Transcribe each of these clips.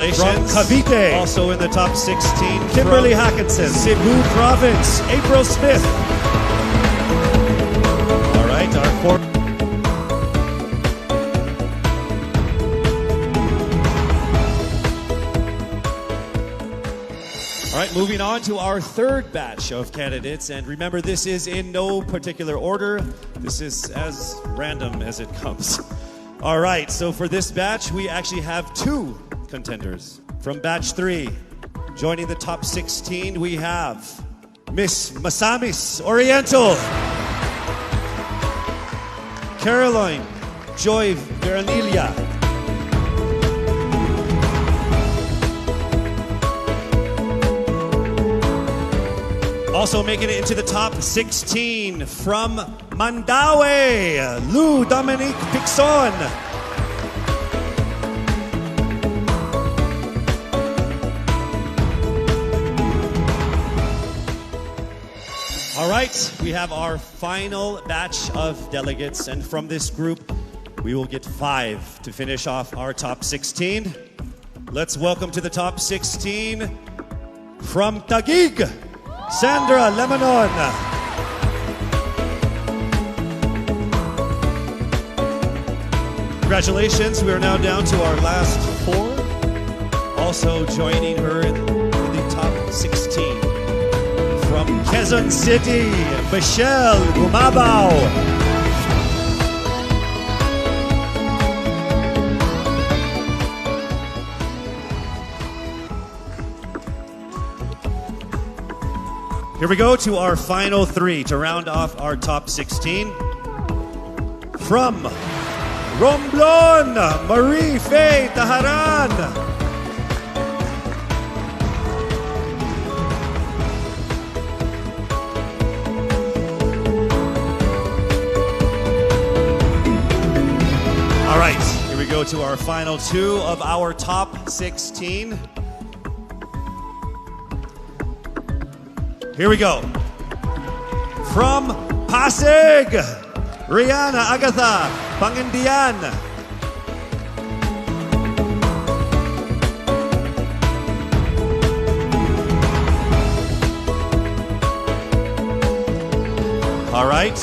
From Cavite, Also in the top 16, Kimberly from Hackinson. Cebu Province, April Smith. All right, our fourth. All right, moving on to our third batch of candidates. And remember, this is in no particular order. This is as random as it comes. All right, so for this batch, we actually have two contenders. From batch 3, joining the top 16, we have Miss Masamis Oriental, Caroline Joy Veranilla, also making it into the top 16 from Mandaue, Lou Dominique Pixon. All right, we have our final batch of delegates, and from this group, we will get 5 to finish off our top 16. Let's welcome to the top 16 from Taguig, Sandra Lemonon. Congratulations, we are now down to our last 4. Also joining her in the top 16. From Quezon City, Michelle Gumabao. Here we go to our final 3 to round off our top 16. From Romblon, Marie Faye Taharan. All right, here we go to our final 2 of our top 16. Here we go. From Pasig, Rihanna Agatha Pangindian. All right,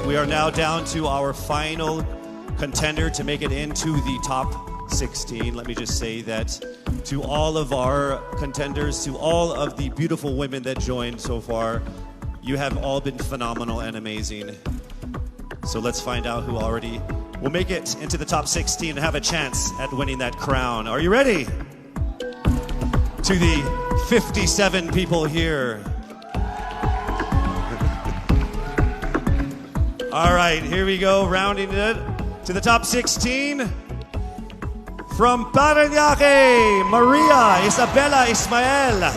we are now down to our final contender to make it into the top 16. Let me just say that to all of our contenders, to all of the beautiful women that joined so far, you have all been phenomenal and amazing. So let's find out who already will make it into the top 16 and have a chance at winning that crown. Are you ready? To the 57 people here. All right, here we go, rounding it to the top 16. From Parañaque, Maria Isabella Ismael.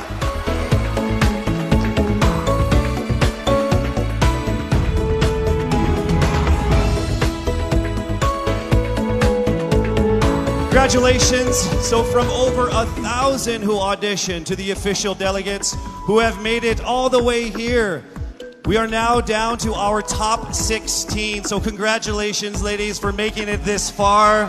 Congratulations. So from over 1,000 who auditioned to the official delegates who have made it all the way here, we are now down to our top 16. So congratulations, ladies, for making it this far.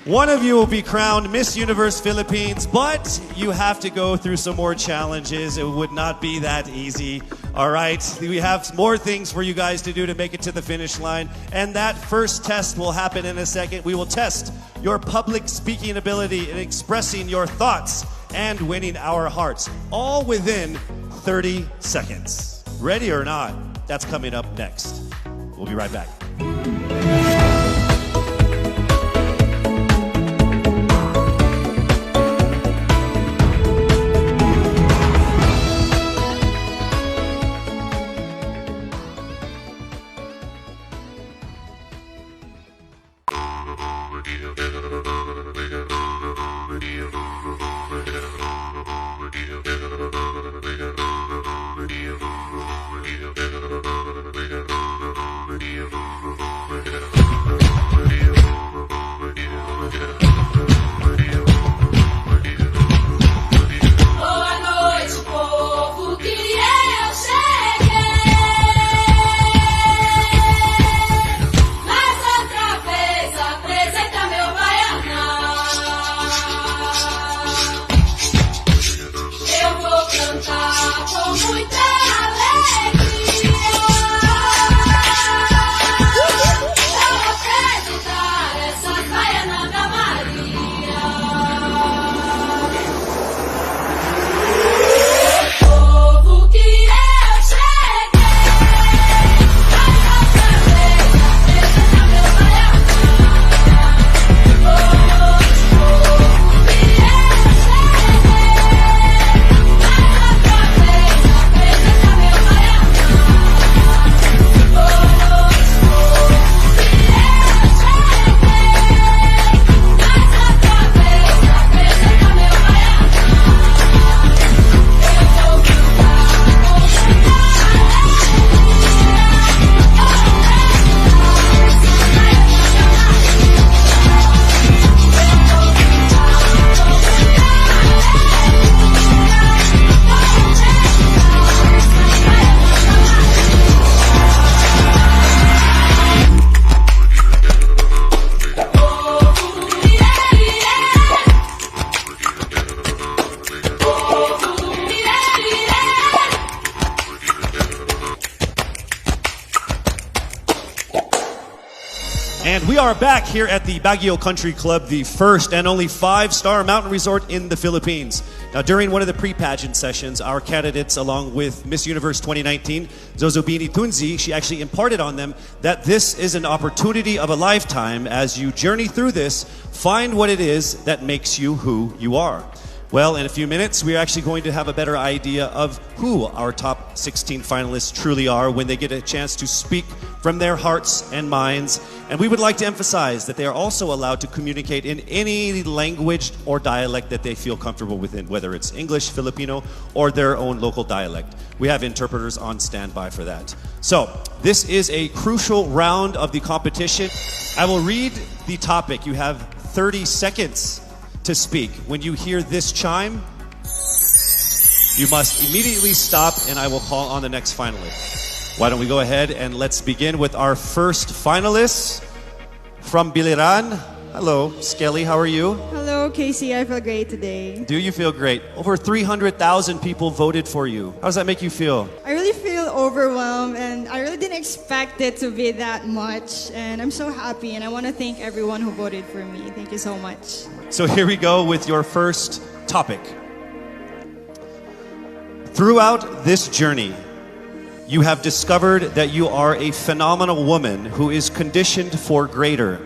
One of you will be crowned Miss Universe Philippines, but you have to go through some more challenges. It would not be that easy. All right, we have more things for you guys to do to make it to the finish line. And that first test will happen in a second. We will test your public speaking ability in expressing your thoughts and winning our hearts, all within 30 seconds. Ready or not? That's coming up next. We'll be right back. we are back here at the Baguio Country Club, the first and only 5-star mountain resort in the Philippines. Now, during one of the pre-pageant sessions, our candidates, along with Miss Universe 2019, Zozobini Tunzi, she actually imparted on them that this is an opportunity of a lifetime. As you journey through this, find what it is that makes you who you are. Well, in a few minutes, we're actually going to have a better idea of who our top 16 finalists truly are when they get a chance to speak from their hearts and minds. And we would like to emphasize that they are also allowed to communicate in any language or dialect that they feel comfortable within, whether it's English, Filipino, or their own local dialect. We have interpreters on standby for that. So, this is a crucial round of the competition. I will read the topic. You have 30 seconds to speak. When you hear this chime, you must immediately stop and I will call on the next finalist. Why don't we go ahead and let's begin with our first finalist from Biliran. Hello, Skelly, how are you? Hello, Casey. I feel great today. Do you feel great? Over 300,000 people voted for you. How does that make you feel? I really feel overwhelmed and I really didn't expect it to be that much. And I'm so happy and I want to thank everyone who voted for me. Thank you so much. So here we go with your first topic. Throughout this journey, you have discovered that you are a phenomenal woman who is conditioned for greater.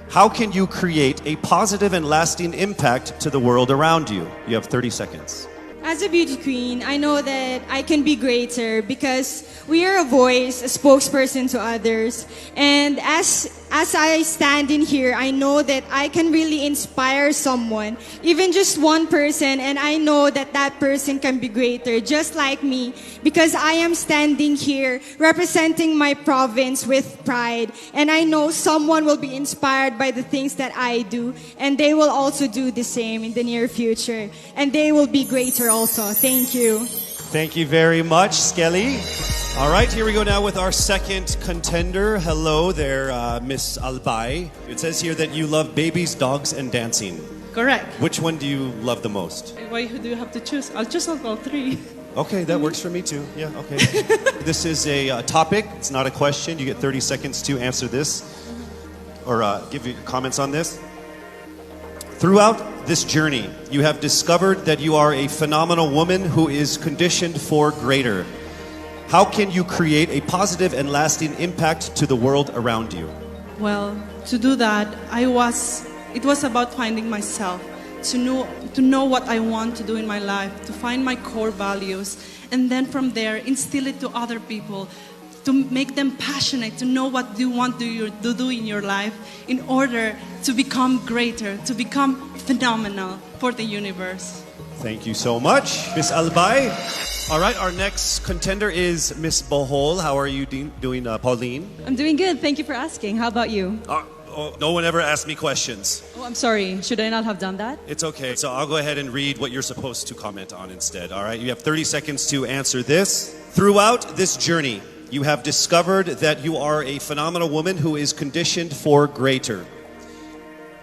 How can you create a positive and lasting impact to the world around you? You have 30 seconds. As a beauty queen, I know that I can be greater because we are a voice, a spokesperson to others. And as I stand in here, I know that I can really inspire someone, even just one person, and I know that that person can be greater, just like me, because I am standing here representing my province with pride. And I know someone will be inspired by the things that I do, and they will also do the same in the near future. And they will be greater also. Thank you. Thank you very much, Skelly. All right, here we go now with our second contender. Hello there, Miss Albay. It says here that you love babies, dogs, and dancing. Correct. Which one do you love the most? Why do you have to choose? I'll choose all three. Okay, that works for me too. Yeah, okay. This is a topic. It's not a question. You get 30 seconds to answer this or give your comments on this. Throughout this journey, you have discovered that you are a phenomenal woman who is conditioned for greater. How can you create a positive and lasting impact to the world around you? Well, to do that, it was about finding myself, to know what I want to do in my life, to find my core values, and then from there, instill it to other people, to make them passionate, to know what you want to do in your life in order to become greater, to become phenomenal for the universe. Thank you so much, Miss Albay. All right, our next contender is Miss Bohol. How are you doing, Pauline? I'm doing good. Thank you for asking. How about you? No one ever asked me questions. Oh, I'm sorry. Should I not have done that? It's okay. So I'll go ahead and read what you're supposed to comment on instead. All right, you have 30 seconds to answer this. Throughout this journey, you have discovered that you are a phenomenal woman who is conditioned for greater.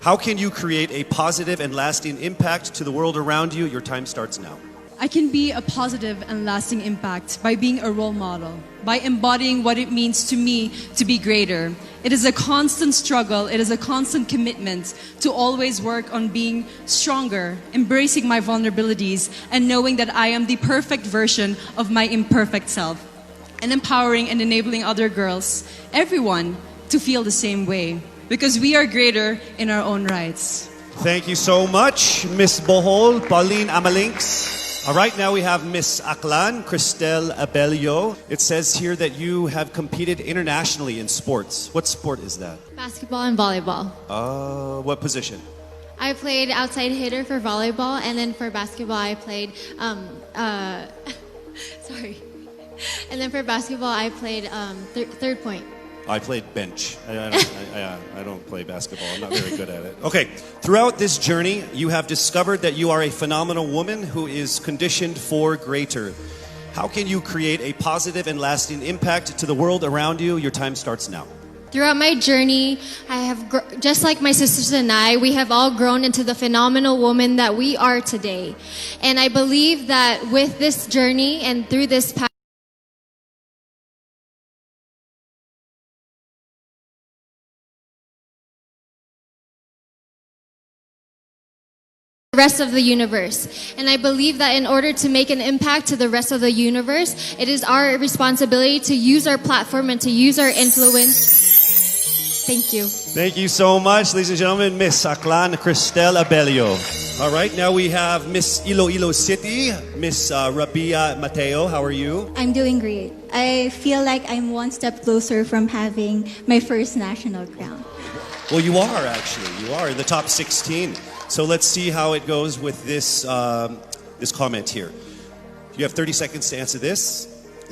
How can you create a positive and lasting impact to the world around you? Your time starts now. I can be a positive and lasting impact by being a role model, by embodying what it means to me to be greater. It is a constant struggle, it is a constant commitment to always work on being stronger, embracing my vulnerabilities, and knowing that I am the perfect version of my imperfect self, and empowering and enabling other girls, everyone, to feel the same way, because we are greater in our own rights. Thank you so much, Miss Bohol, Pauline Amalinks. All right, now we have Miss Aklan, Cristel Abelio. It says here that you have competed internationally in sports. What sport is that? Basketball and volleyball. What position? I played outside hitter for volleyball, and then for basketball I played, sorry. And then for basketball I played third point. I played bench. I don't play basketball. I'm not very good at it. Okay, throughout this journey, you have discovered that you are a phenomenal woman who is conditioned for greater. How can you create a positive and lasting impact to the world around you? Your time starts now. Throughout my journey, I have, just like my sisters and I, we have all grown into the phenomenal woman that we are today. And I believe that with this journey and through this path, the rest of the universe. And I believe that in order to make an impact to the rest of the universe, it is our responsibility to use our platform and to use our influence. Thank you. Thank you so much, ladies and gentlemen, Miss Aklan Cristel Abelio. All right, now we have Miss Iloilo City, Miss Rabia Mateo. How are you? I'm doing great. I feel like I'm one step closer from having my first national crown. Well, you are actually. You are in the top 16. So let's see how it goes with this this comment here. You have 30 seconds to answer this.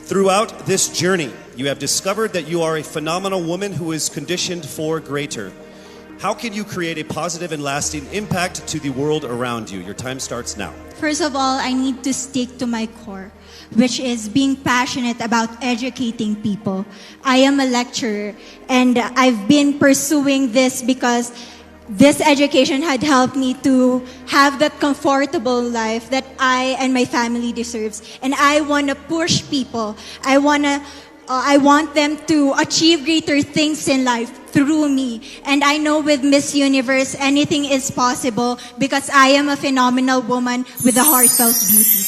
Throughout this journey, you have discovered that you are a phenomenal woman who is conditioned for greater. How can you create a positive and lasting impact to the world around you? Your time starts now. First of all, I need to stick to my core, which is being passionate about educating people. I am a lecturer, and I've been pursuing this because this education had helped me to have that comfortable life that I and my family deserves. And I want to push people. I want them to achieve greater things in life through me. And I know with Miss Universe, anything is possible because I am a phenomenal woman with a heartfelt beauty.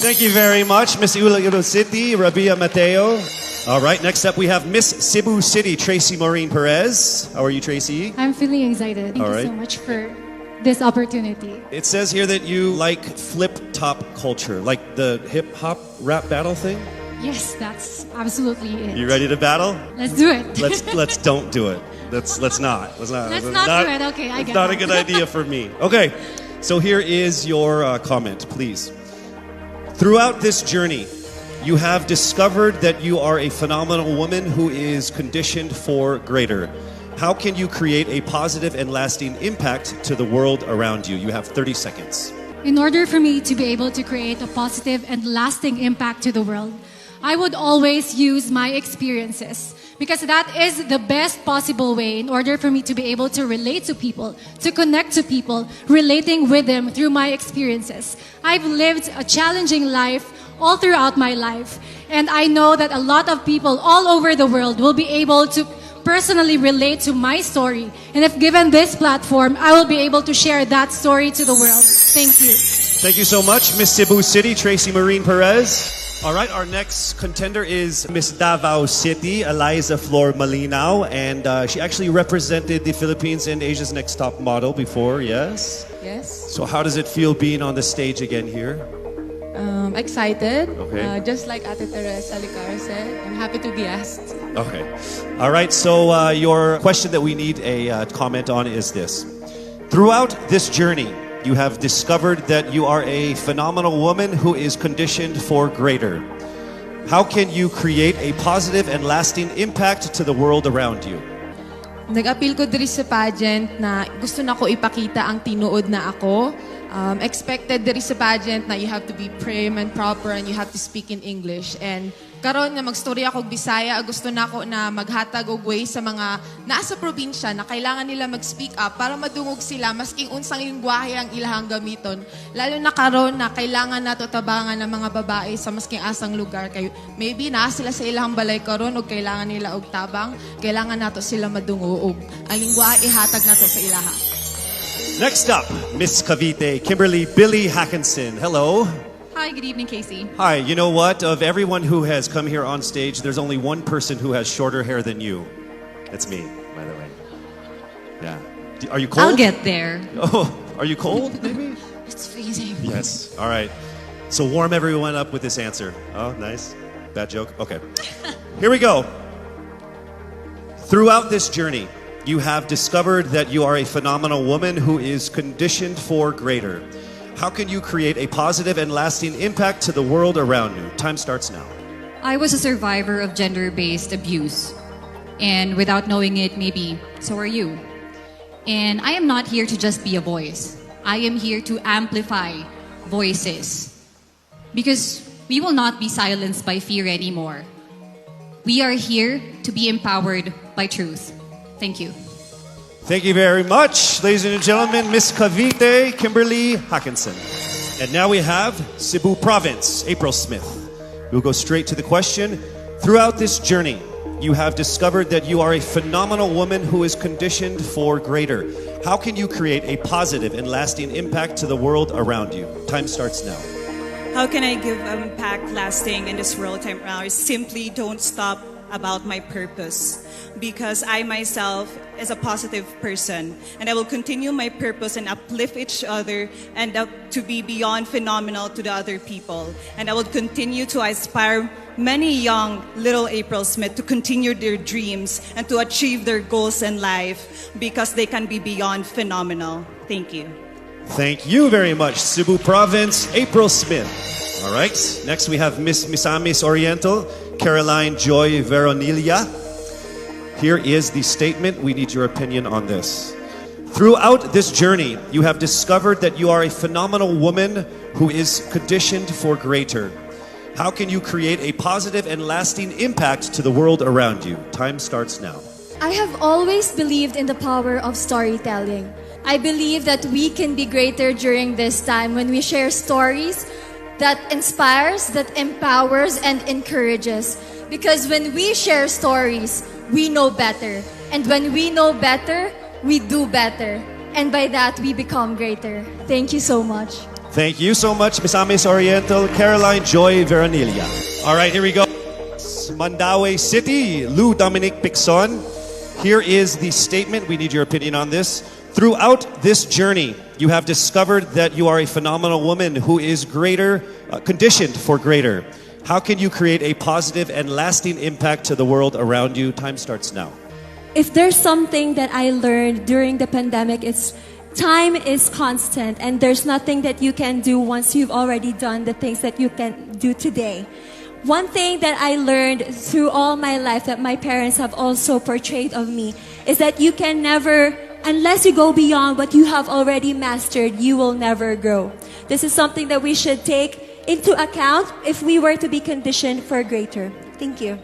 Thank you very much, Miss Iloilo City, Rabia Mateo. All right, next up we have Miss Cebu City, Tracy Maureen Perez. How are you, Tracy? I'm feeling excited. Thank you so much for this opportunity. It says here that you like flip-top culture, like the hip-hop rap battle thing. Yes, that's absolutely it. You ready to battle? Let's do it. Let's don't do it. Let's not. Let's not do it. Okay, I get it. It's not a good idea for me. Okay, so here is your comment, please. Throughout this journey, you have discovered that you are a phenomenal woman who is conditioned for greater. How can you create a positive and lasting impact to the world around you? You have 30 seconds. In order for me to be able to create a positive and lasting impact to the world, I would always use my experiences because that is the best possible way in order for me to be able to relate to people, to connect to people, relating with them through my experiences. I've lived a challenging life all throughout my life, and I know that a lot of people all over the world will be able to personally relate to my story. And if given this platform, I will be able to share that story to the world. Thank you. Thank you so much, Miss Cebu City, Tracy Maureen Perez. All right, our next contender is Miss Davao City, Eliza Flor Malinao, and she actually represented the Philippines in Asia's Next Top Model before, yes? Yes. So how does it feel being on the stage again here? Excited. Okay. Just like Ate Teresa Alicar said, I'm happy to be asked. Okay. All right, so your question that we need a comment on is this. Throughout this journey, you have discovered that you are a phenomenal woman who is conditioned for greater. How can you create a positive and lasting impact to the world around you? Nag-appeal ko diri sa pageant na gusto na ko ipakita ang tinuod na ako. Expected diri sa pageant na you have to be prim and proper and you have to speak in English. And karon nga magstorya ako og Bisaya, gusto na ko na maghatag og way sa mga nasa probinsya na kailangan nila mag-speak up para madungog sila masking unsang lingwahe ang ilahang gamiton. Lalo na karon na kailangan nato tabangan ng mga babae sa masking asang lugar kay maybe naa sila sa ilahang balay karon og kailangan nila og tabang, kailangan nato sila madungog og ang lingwahe ihatag nato sa ilaha. Next up, Miss Cavite, Kimberly Billy Hackinson. Hello. Hi, good evening, Casey. Hi, you know what? Of everyone who has come here on stage, there's only one person who has shorter hair than you. It's me, by the way. Yeah. Are you cold? I'll get there. Oh, are you cold, maybe? It's freezing. Yes. All right. So warm everyone up with this answer. Oh, nice. Bad joke? Okay. Here we go. Throughout this journey, you have discovered that you are a phenomenal woman who is conditioned for greater. How can you create a positive and lasting impact to the world around you? Time starts now. I was a survivor of gender-based abuse. And without knowing it, maybe so are you. And I am not here to just be a voice. I am here to amplify voices. Because we will not be silenced by fear anymore. We are here to be empowered by truth. Thank you. Thank you very much, ladies and gentlemen, Miss Cavite, Kimberly Hackinson. And now we have Cebu Province, April Smith. We'll go straight to the question. Throughout this journey, you have discovered that you are a phenomenal woman who is conditioned for greater. How can you create a positive and lasting impact to the world around you? Time starts now. How can I give impact lasting in this world time now? Is simply don't stop about my purpose, because I myself is a positive person, and I will continue my purpose and uplift each other and to be beyond phenomenal to the other people. And I will continue to inspire many young little April Smith to continue their dreams and to achieve their goals in life, because they can be beyond phenomenal. Thank you. Thank you very much, Cebu Province, April Smith. All right, next we have Miss Misamis Oriental, Caroline Joy Veronilia. Here is the statement. We need your opinion on this. Throughout this journey, you have discovered that you are a phenomenal woman who is conditioned for greater. How can you create a positive and lasting impact to the world around you? Time starts now. I have always believed in the power of storytelling. I believe that we can be greater during this time when we share stories that inspires, that empowers, and encourages. Because when we share stories, we know better. And when we know better, we do better. And by that, we become greater. Thank you so much. Thank you so much, Misamis Oriental, Caroline Joy Veronilia. All right, here we go. Mandaue City, Lou Dominic Picson. Here is the statement. We need your opinion on this. Throughout this journey, you have discovered that you are a phenomenal woman who is greater, conditioned for greater. How can you create a positive and lasting impact to the world around you? Time starts now. If there's something that I learned during the pandemic, it's time is constant, and there's nothing that you can do once you've already done the things that you can do today. One thing that I learned through all my life that my parents have also portrayed of me is that you can never, unless you go beyond what you have already mastered, you will never grow. This is something that we should take into account if we were to be conditioned for greater. Thank you.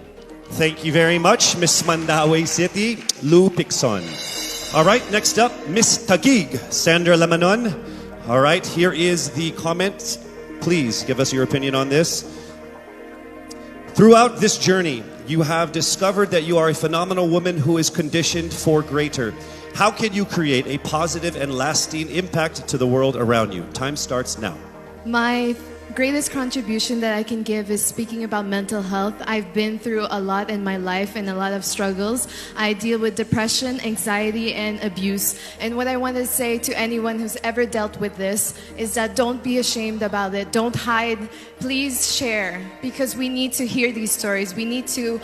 Thank you very much, Miss Mandaue City, Lou Picson. All right, next up, Miss Taguig, Sandra Lamanon. All right, here is the comment. Please give us your opinion on this. Throughout this journey, you have discovered that you are a phenomenal woman who is conditioned for greater. How can you create a positive and lasting impact to the world around you? Time starts now. My greatest contribution that I can give is speaking about mental health. I've been through a lot in my life and a lot of struggles. I deal with depression, anxiety, and abuse. And what I want to say to anyone who's ever dealt with this is that don't be ashamed about it. Don't hide. Please share, because we need to hear these stories. We need to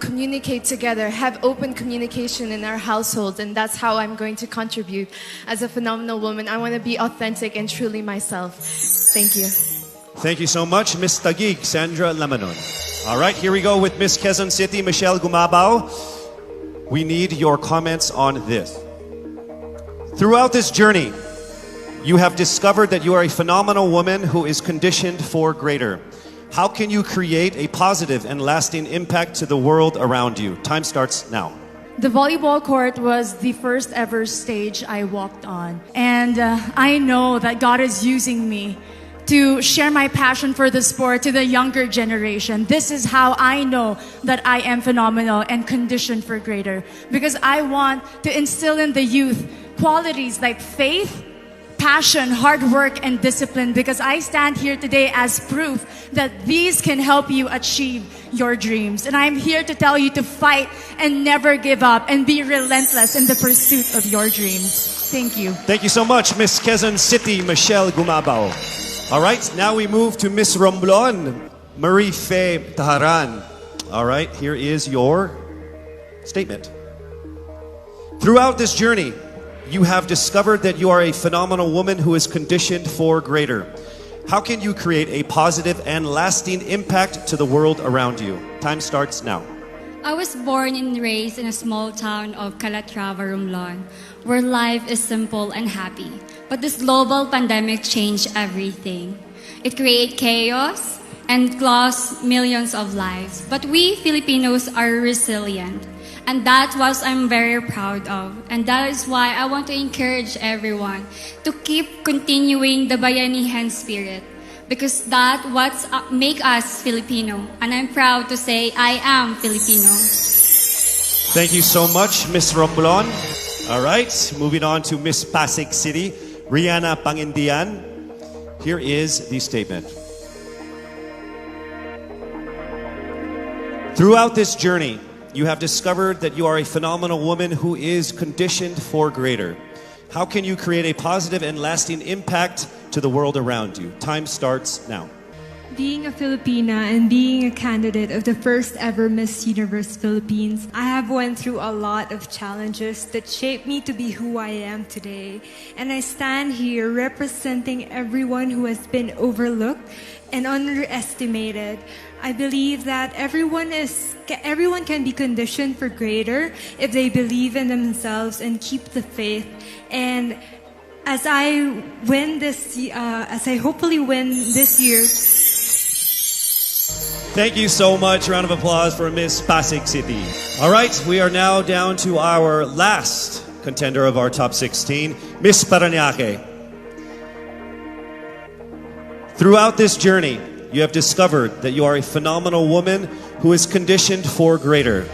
communicate together, have open communication in our household, and that's how I'm going to contribute as a phenomenal woman. I want to be authentic and truly myself. Thank you. Thank you so much, Miss Taguig, Sandra Lamanon. All right, here we go with Miss Quezon City, Michelle Gumabao. We need your comments on this. Throughout this journey, you have discovered that you are a phenomenal woman who is conditioned for greater. How can you create a positive and lasting impact to the world around you? Time starts now. The volleyball court was the first ever stage I walked on. And I know that God is using me to share my passion for the sport to the younger generation. This is how I know that I am phenomenal and conditioned for greater. Because I want to instill in the youth qualities like faith, passion, hard work, and discipline, because I stand here today as proof that these can help you achieve your dreams. And I'm here to tell you to fight and never give up and be relentless in the pursuit of your dreams. Thank you. Thank you so much, Miss Quezon City, Michelle Gumabao. All right, now we move to Miss Romblon, Marie Faye Taharan. All right, here is your statement. Throughout this journey, you have discovered that you are a phenomenal woman who is conditioned for greater. How can you create a positive and lasting impact to the world around you? Time starts now. I was born and raised in a small town of Calatrava, Romblon, where life is simple and happy. But this global pandemic changed everything. It created chaos and lost millions of lives. But we Filipinos are resilient. And that's what I'm very proud of. And that is why I want to encourage everyone to keep continuing the Bayanihan spirit. Because that's what makes us Filipino. And I'm proud to say I am Filipino. Thank you so much, Miss Romblon. All right, moving on to Miss Pasig City, Rihanna Pangindian. Here is the statement. Throughout this journey, you have discovered that you are a phenomenal woman who is conditioned for greater. How can you create a positive and lasting impact to the world around you? Time starts now. Being a Filipina and being a candidate of the first ever Miss Universe Philippines, I have went through a lot of challenges that shaped me to be who I am today. And I stand here representing everyone who has been overlooked and underestimated. I believe that everyone can be conditioned for greater if they believe in themselves and keep the faith. And as I hopefully win this year. Thank you so much. Round of applause for Miss Pasig City. All right, we are now down to our last contender of our top 16, Miss Parañaque. Throughout this journey, you have discovered that you are a phenomenal woman who is conditioned for greater.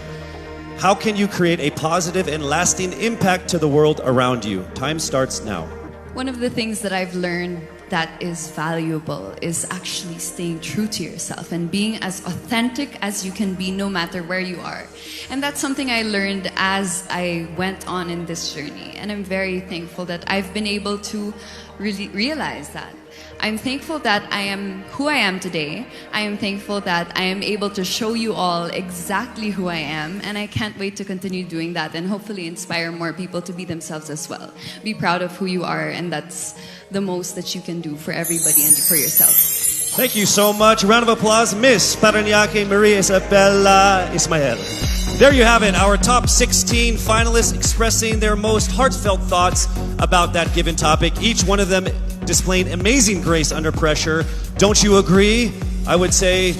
How can you create a positive and lasting impact to the world around you? Time starts now. One of the things that I've learned that is valuable is actually staying true to yourself and being as authentic as you can be no matter where you are. And that's something I learned as I went on in this journey. And I'm very thankful that I've been able to really realize that. I'm thankful that I am who I am today. I am thankful that I am able to show you all exactly who I am, and I can't wait to continue doing that and hopefully inspire more people to be themselves as well. Be proud of who you are, and that's the most that you can do for everybody and for yourself. Thank you so much. Round of applause, Miss Parañaque Maria Isabella Ismael. There you have it, our top 16 finalists expressing their most heartfelt thoughts about that given topic. Each one of them displaying amazing grace under pressure. Don't you agree? I would say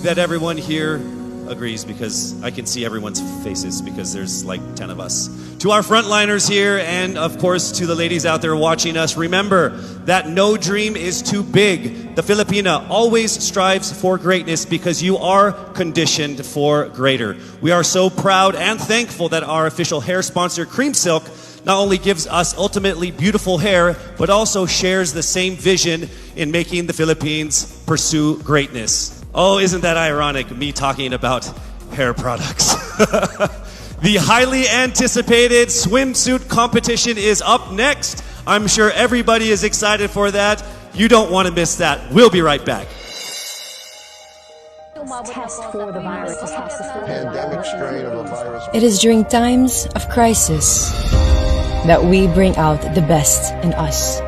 that everyone here agrees because I can see everyone's faces because there's like 10 of us. To our frontliners here and of course to the ladies out there watching us, remember that no dream is too big. The Filipina always strives for greatness because you are conditioned for greater. We are so proud and thankful that our official hair sponsor, Cream Silk, not only gives us ultimately beautiful hair, but also shares the same vision in making the Philippines pursue greatness. Oh, isn't that ironic, me talking about hair products? The highly anticipated swimsuit competition is up next. I'm sure everybody is excited for that. You don't want to miss that. We'll be right back. Test for the virus. Pandemic strain of a virus. It is during times of crisis that we bring out the best in us.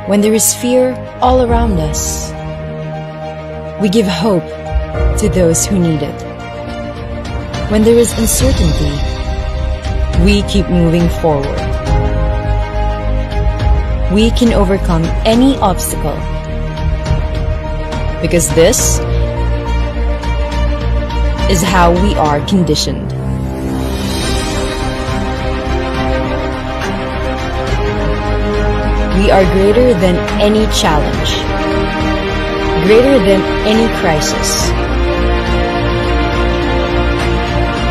When there is fear all around us, we give hope to those who need it. When there is uncertainty, we keep moving forward. We can overcome any obstacle because this is how we are conditioned. We are greater than any challenge, greater than any crisis.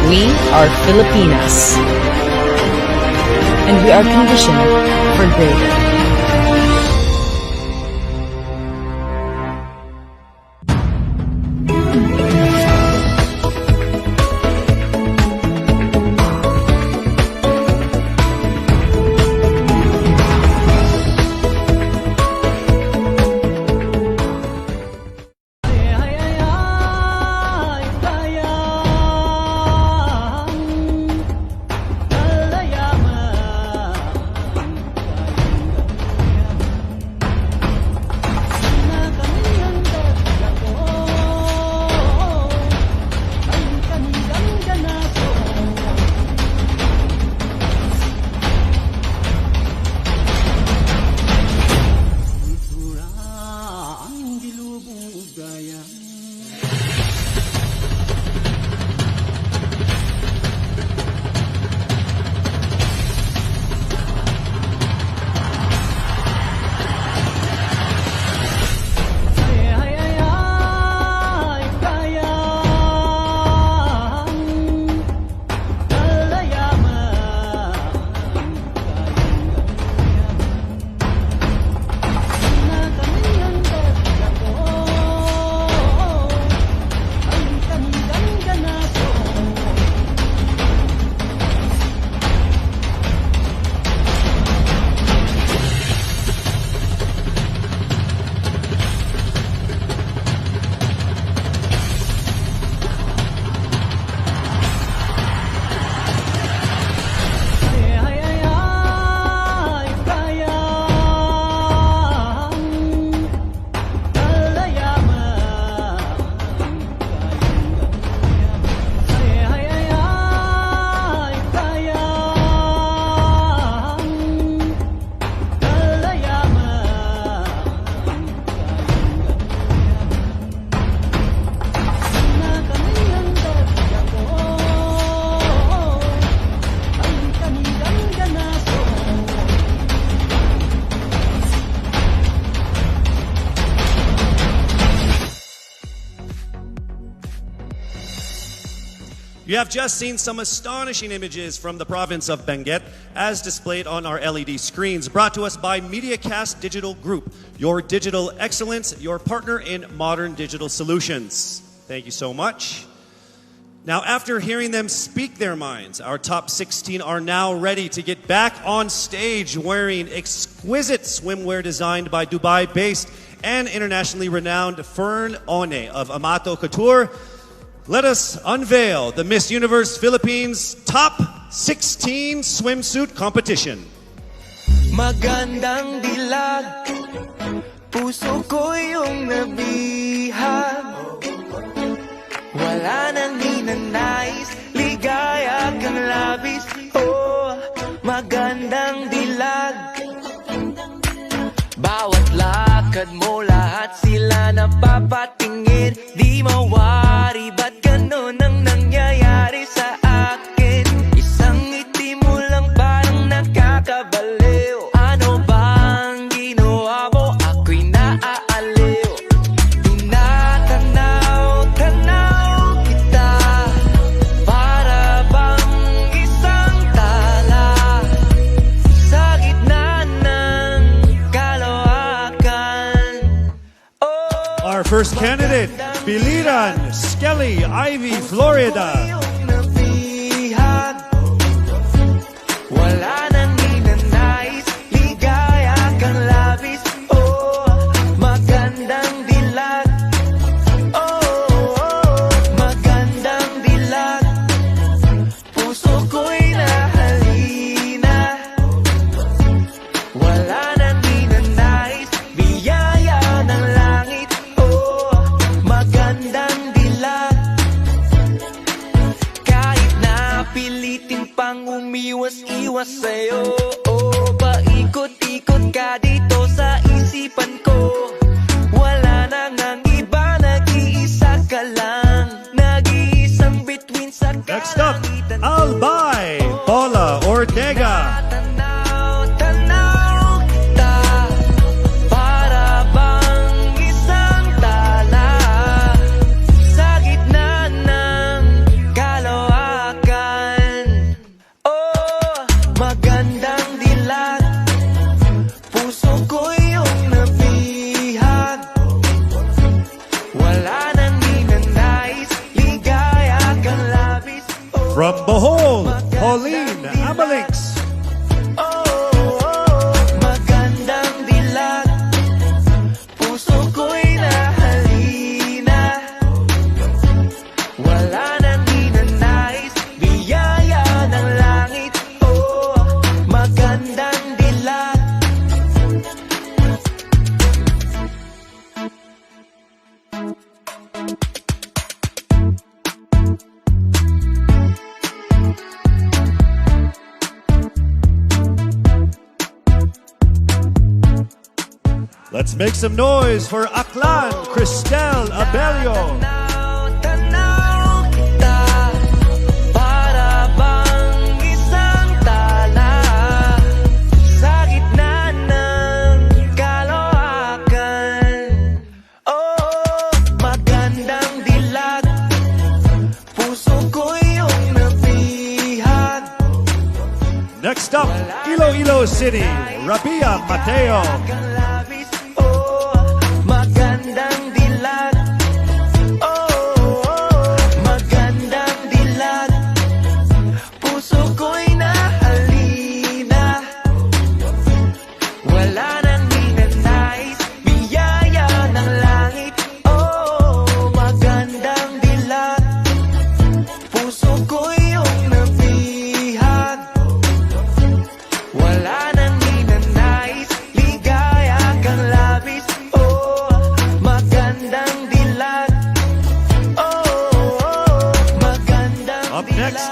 We are Filipinas, and we are conditioned for greater. You have just seen some astonishing images from the province of Benguet as displayed on our LED screens, brought to us by MediaCast Digital Group, your digital excellence, your partner in modern digital solutions. Thank you so much. Now, after hearing them speak their minds, our top 16 are now ready to get back on stage wearing exquisite swimwear designed by Dubai-based and internationally renowned Fern One of Amato Couture. Let us unveil the Miss Universe Philippines Top 16 Swimsuit Competition. Magandang dilag, puso ko yung nabihag. Wala nang ninanais, ligaya kang labis. Oh, magandang dilag. Bawat lakad mo, lahat sila napapatingin. Di mawari, ba't ganun ang nangyayari sa akin? Isang ngiti mo lang parang nakakabaliw. Ano bang ginawa mo? Ako'y naaaliw. Tinatanaw-tanaw kita, para bang isang tala sa gitna ng kalawakan. Our first candidate, Biliran Skelly Ivy Florida. Wala nang ninanais, ligaya kang labis. Oh, magandang dilag. Oh, magandang dilag. Puso ko'y nahalina. Wala nang ninanais, biyaya ng langit. Oh, magandang dilag. Kahit napilitin pang umiwas-iwas sa'yo, oh, paikot-ikot ka dito sa isipan ko. Wala nang ang iba, nag-iisa ka lang. Nag-iisang bituin sa Next up, Albay Paula Ortega. tanaw kita, para bang isang tala sa gitna ng kalawakan. Oh, magandang dilag, puso ko yung nabihag. Wala nang ninanais, ligaya kang labis. From Bohol, Pauline Amalix. Magandang dilag, puso ko'y nahalina. Wala nang ninanais, biyaya ng langit. Oh, magandang dilag. Let's make some noise for Aklan Cristel Abelio. Tanaw kita, para bang isang tala sa gitna ng kalawakan. Oh, magandang dilag, puso ko yung nabihag. Next up, Iloilo City, Rabia Mateo. Magandang dilag. Oh, magandang dilag. Puso ko'y nahalina. Wala nang ninanais, biyaya ng langit. Oh, magandang dilag. Puso ko'y yung nabihag. Wala nang ninanais, ligaya kang labis. Up next,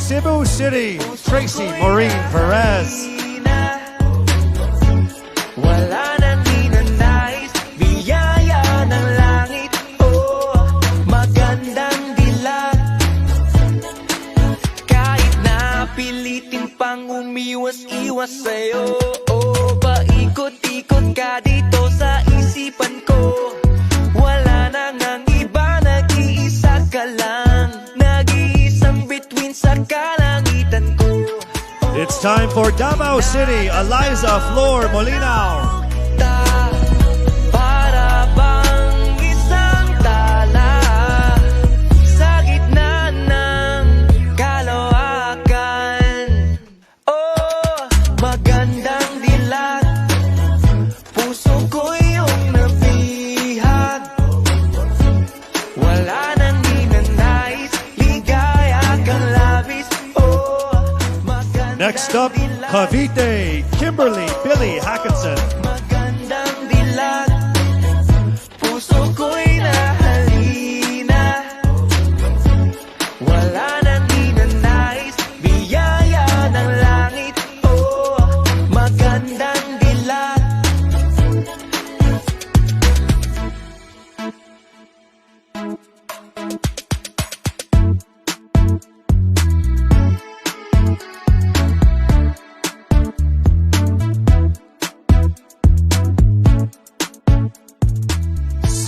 Cebu City, Tracy Maureen Perez. Wala nang ninanais, biyaya ng langit. Oh, magandang dilag. Kahit napilitin pang umiwas-iwas sa'yo, oh, paikot-ikot ka dito sa isipan ko. Wala nang ang iba, nag-iisa ka lang. Nag-iisang It's time for Davao City, Eliza Flor Molinao. Para bang isang tala sa gitna ng kalawakan. Oh, magandang dilag, puso ko yung nabihag. Wala nang ninanais, ligaya kang labis. Oh, magandang Next up, Cavite, Kimberly Billy Hackinson. magandang dilag, puso ko'y nahalina. Wala nang ninanais, biyaya ng langit. Oh, magandang dilag.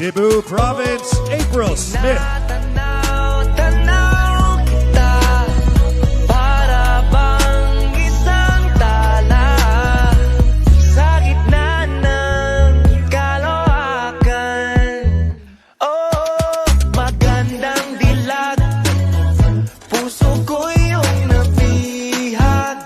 Cebu Province, April Smith. Tanaw kita, para bang isang tala sa gitna ng kalawakan. Oh, magandang dilag, puso ko yung nabihag.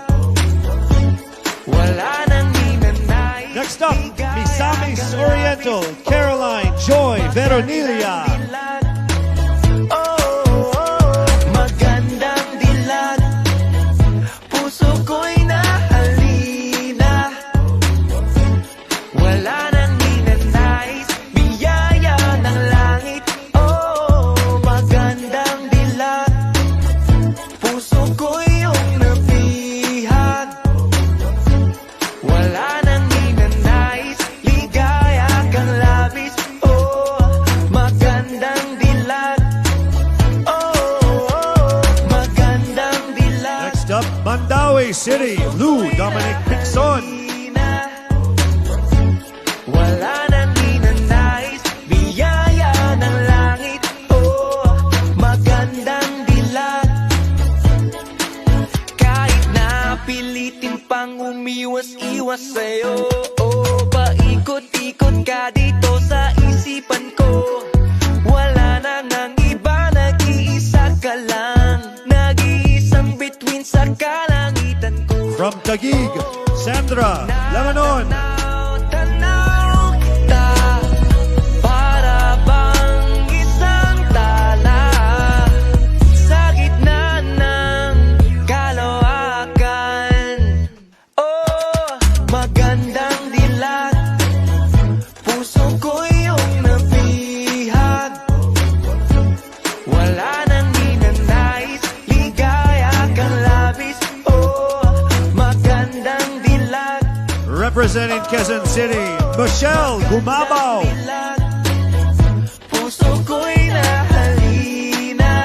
Wala nang ninanais. Next up, Misamis Oriental, Caroline Joy Veronilia. Magandang dilag, puso ko'y nahalina. Wala nang ninanais, biyaya ng langit. Oh, magandang dilag, puso ko'y yung nabihag. Wala nang ninanais, ligaya kang labis. Oh, magandang dilag. Magandang dilag. Next up, Mandaue City, Lou Dominic Pixon. Wala nang ninanais, biyaya ng langit. Oh, magandang dilag. Kahit na pilitin pang umiwas-iwas sa'yo, oh, paikot-ikot ka dito sa isipan ko. Wala nang ang iba, nag-iisa ka lang, nag-iisang bituin sa kalangitan ko. From Taguig, Sandra Langanon. Tanaw kita, para bang isang tala sa gitna ng kalawakan. Oh, magandang dilag, puso ko yung nabihag. Wala nang ninanais, ligaya kang labis. Oh, magandang dilag. Representing Quezon City, Michelle Gumabaw. Puso ko'y nahalina.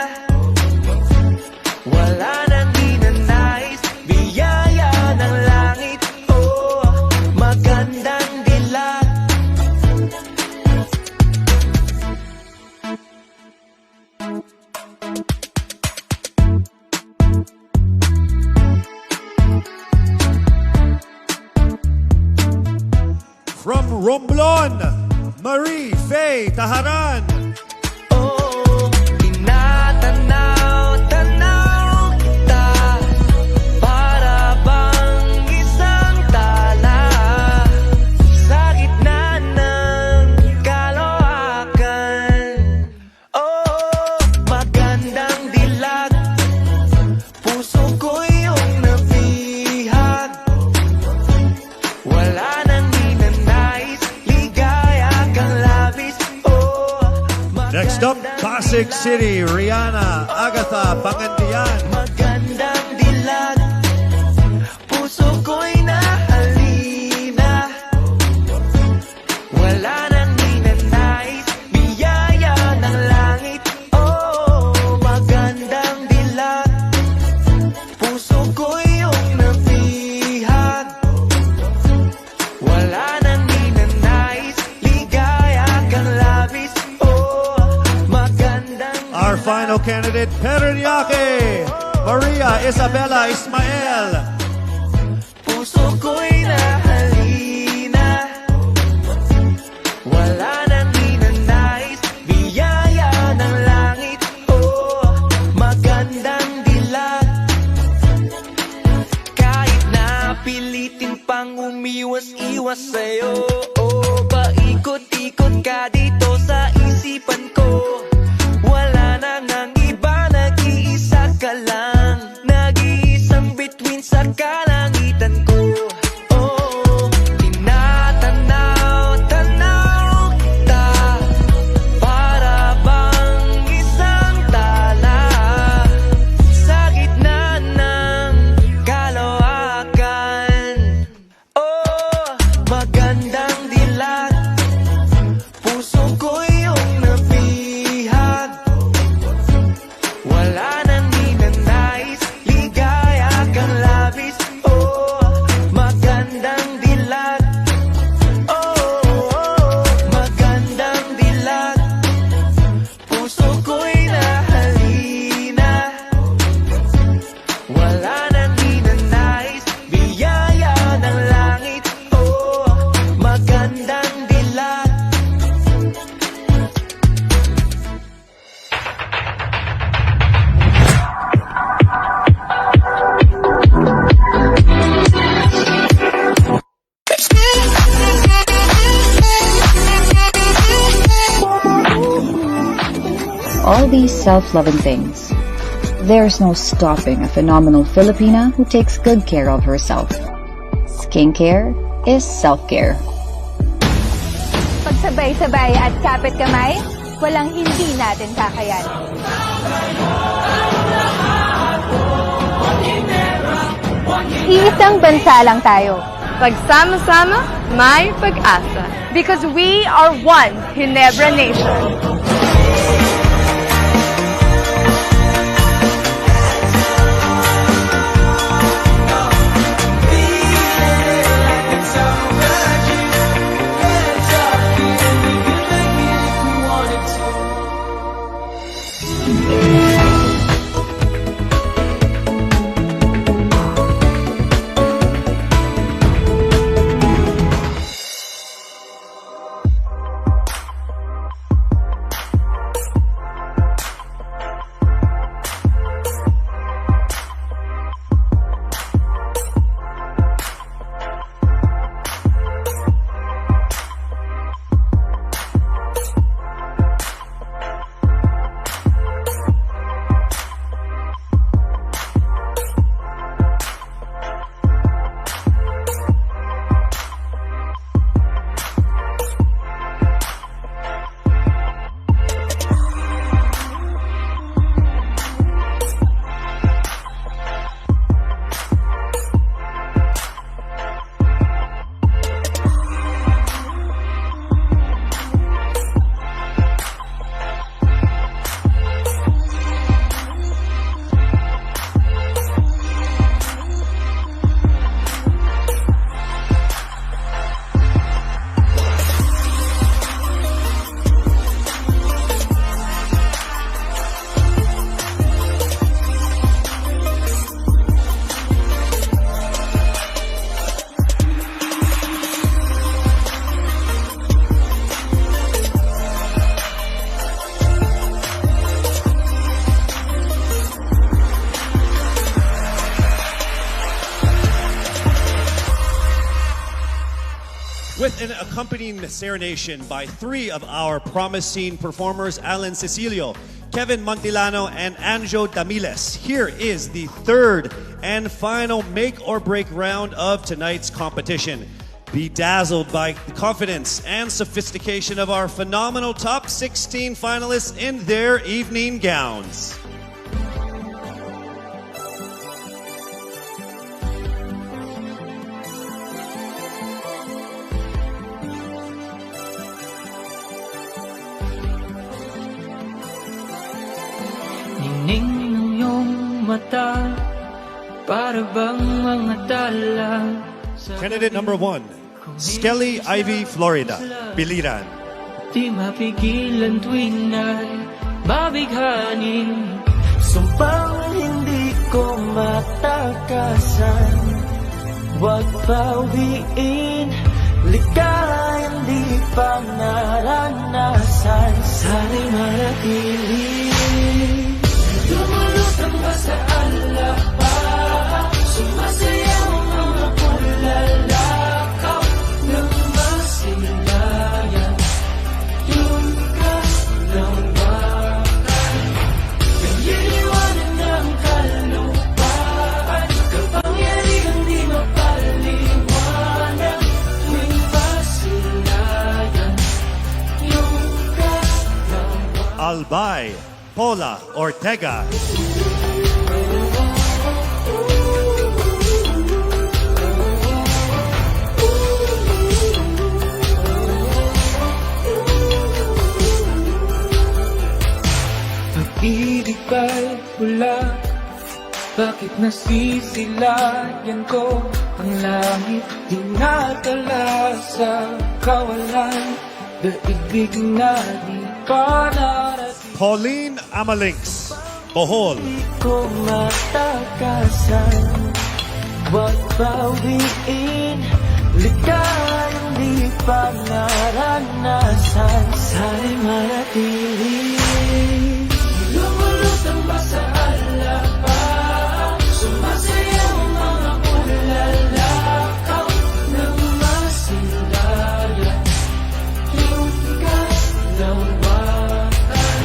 Wala nang ninanais, biyaya ng langit. Oh, magandang dilag. From Romblon, Marie Faye Taharan. Tinatanaw kita, para bang isang tala sa gitna ng kalawakan. Oh, magandang dilag, puso ko yung nabihag. Wala nang ninanais, ligaya kang labis. Oh, Next up, Pasig City, Rihanna Agatha Pangantian. magandang dilag, puso ko'y nahalina. Wala nang ninanais, biyaya ng langit. Oh, magandang dilag, puso ko'y yung nabihag. Wala nang ninanais, ligaya kang labis. Oh, magandang Our final candidate, Peronyake, Maria Isabella Ismael. all these self-loving things, there's no stopping a phenomenal Filipina who takes good care of herself. Skincare is self-care. Pagsabay-sabay at kapit kamay, walang hindi natin kakayanin. Iisang bansa lang tayo. Pagsama-sama, may pag-asa. Because we are one Ginebra Nation. With an accompanying serenation by three of our promising performers, Alan Cecilio, Kevin Montilano, and Anjo Damiles. Here is the third and final make or break round of tonight's competition. Be dazzled by the confidence and sophistication of our phenomenal top 16 finalists in their evening gowns. Ningning ng iyong mata, para bang mga dala. Candidate number 1, Skelly Ivy Florida, Biliran. Di mapigilan tuwing na'y babighanin. Sumpang hindi ko matakasan. Huwag bawiin, ligayan di pa naranasan. Sana'y manatili. Lumulutang ba sa alapa? Sumasayaw mga pulalakaw ng masilayan. Lumikas ng bakan, nagliliwanag ng kalupaan. Kapangyarihan di mapaliwanag tuwing masilayan. Lumikas ng bakan. Albay Paula Ortega. Pag-ibig ba'y pula? Bakit nasisilayan ko ang langit? Di nadala sa kawalan. Daigdig na di pa narating. Pauline Amalinks, Bohol. Di ko matakasan. Huwag bawiin, ligayan di pa naranasan. Sana'y manatili. Lumulutang ba sa alapa? Sumasayaw mga pulalakaw ng masilayan. Lumikas ng bakan,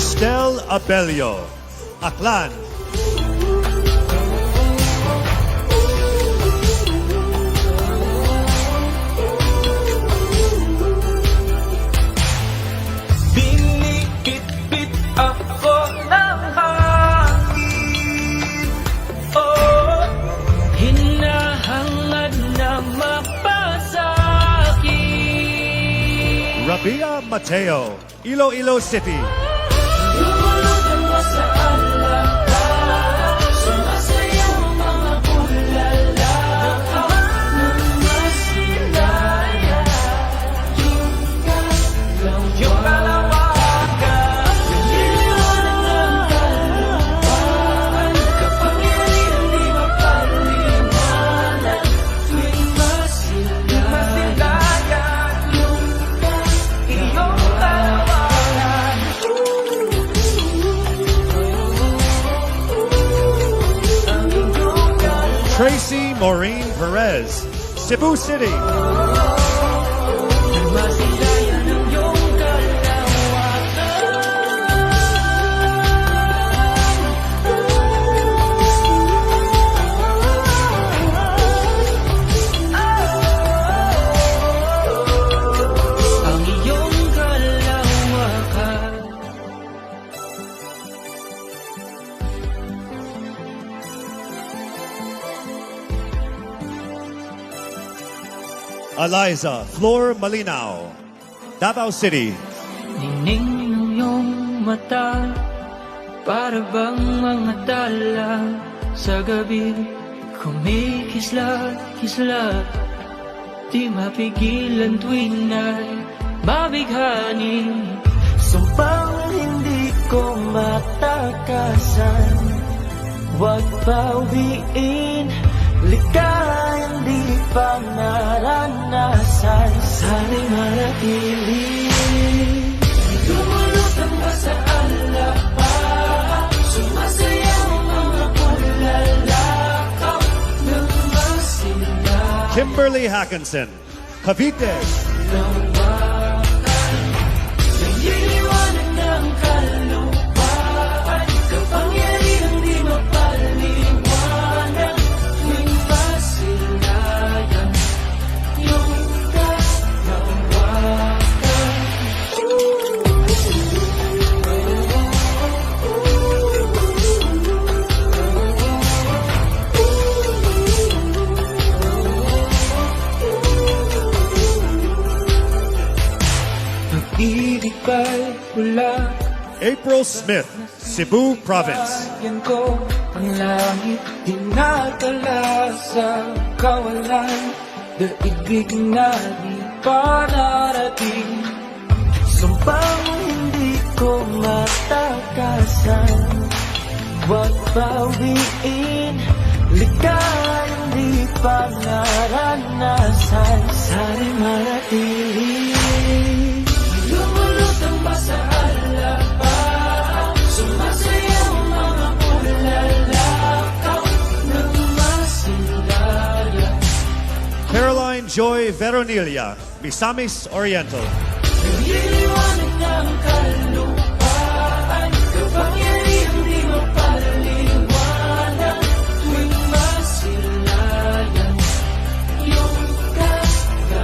Cristel Abelio, Aklan. Binikit-bit ako ng hangin. Oh, hinahangad na mapasakit. Rabia Mateo, Iloilo City. Lumulutang mo sa alaka, sumasayaw mga bulalaka ng masilaya. Yung kalawakan, niliwanag ng kalupaan, kapangyarihan di mapaliwanag tuwing masilayan. Yung iyong kalawakan. Tracy Maureen Perez, Cebu City. Masilayan ang iyong kalawakan. Ang iyong kalawakan. Eliza Flor Malinao, Davao City. Ningning ng iyong mata, para bang mga tala sa gabi, kumikisla-kisla, di mapigilan tuwing na'y mabighani. Sumpang hindi ko matakasan, huwag bawiin, ligayan di pa naranasan, sana'y manatili. Lumulutang ba sa alapa, sumasayaw mga bulalakaw ng masilaya. Kimberly Hackinson, Cavite. Nililiwanag ng kalupaan, kapangyarihan di mapaliwanag tuwing masilayan. Yung kalawakan. Pag-ibig ba'y pula? April Smith, Cebu Province. Yan ko ang langit, dinadala sa kawalan. Daigdig na di pa narating, sumpang hindi ko matakasan, huwag bawiin, ligayan di pa naranasan, sana'y manatili. Lumulutang ba sa alapa, sumasayaw mga bulalakaw ng masilaya. Caroline Joy Veronilla, Misamis Oriental. Nililiwanag ng kalupaan, kapangyarihan di mapaliwanag tuwing masilayan. Yung kalawakan.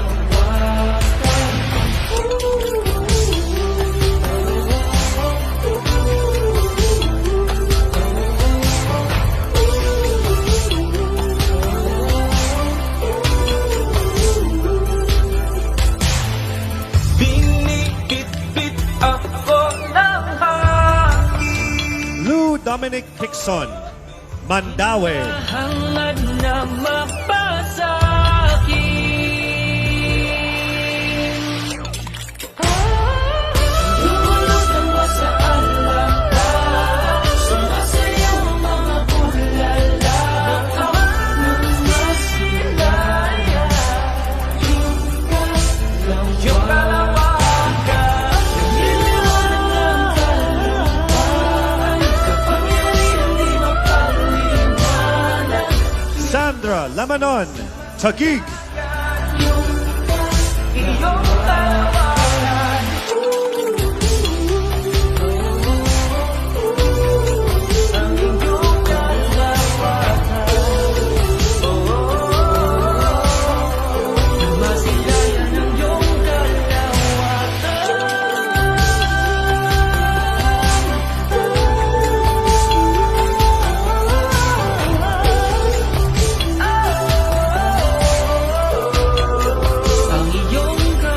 Binikit-bit ako ng hangin. Lou Dominic Hickson, Mandaue. Hangad na mapasakit. Lumulutang ba sa alaka, sumasayaw mga bulalakaw ng masilaya. Yung kalawakan, nililiwanag ng kalupaan, kapangyarihan di mapaliwanag. Sandra Lamanon, Taguig. Iyong kalawakan.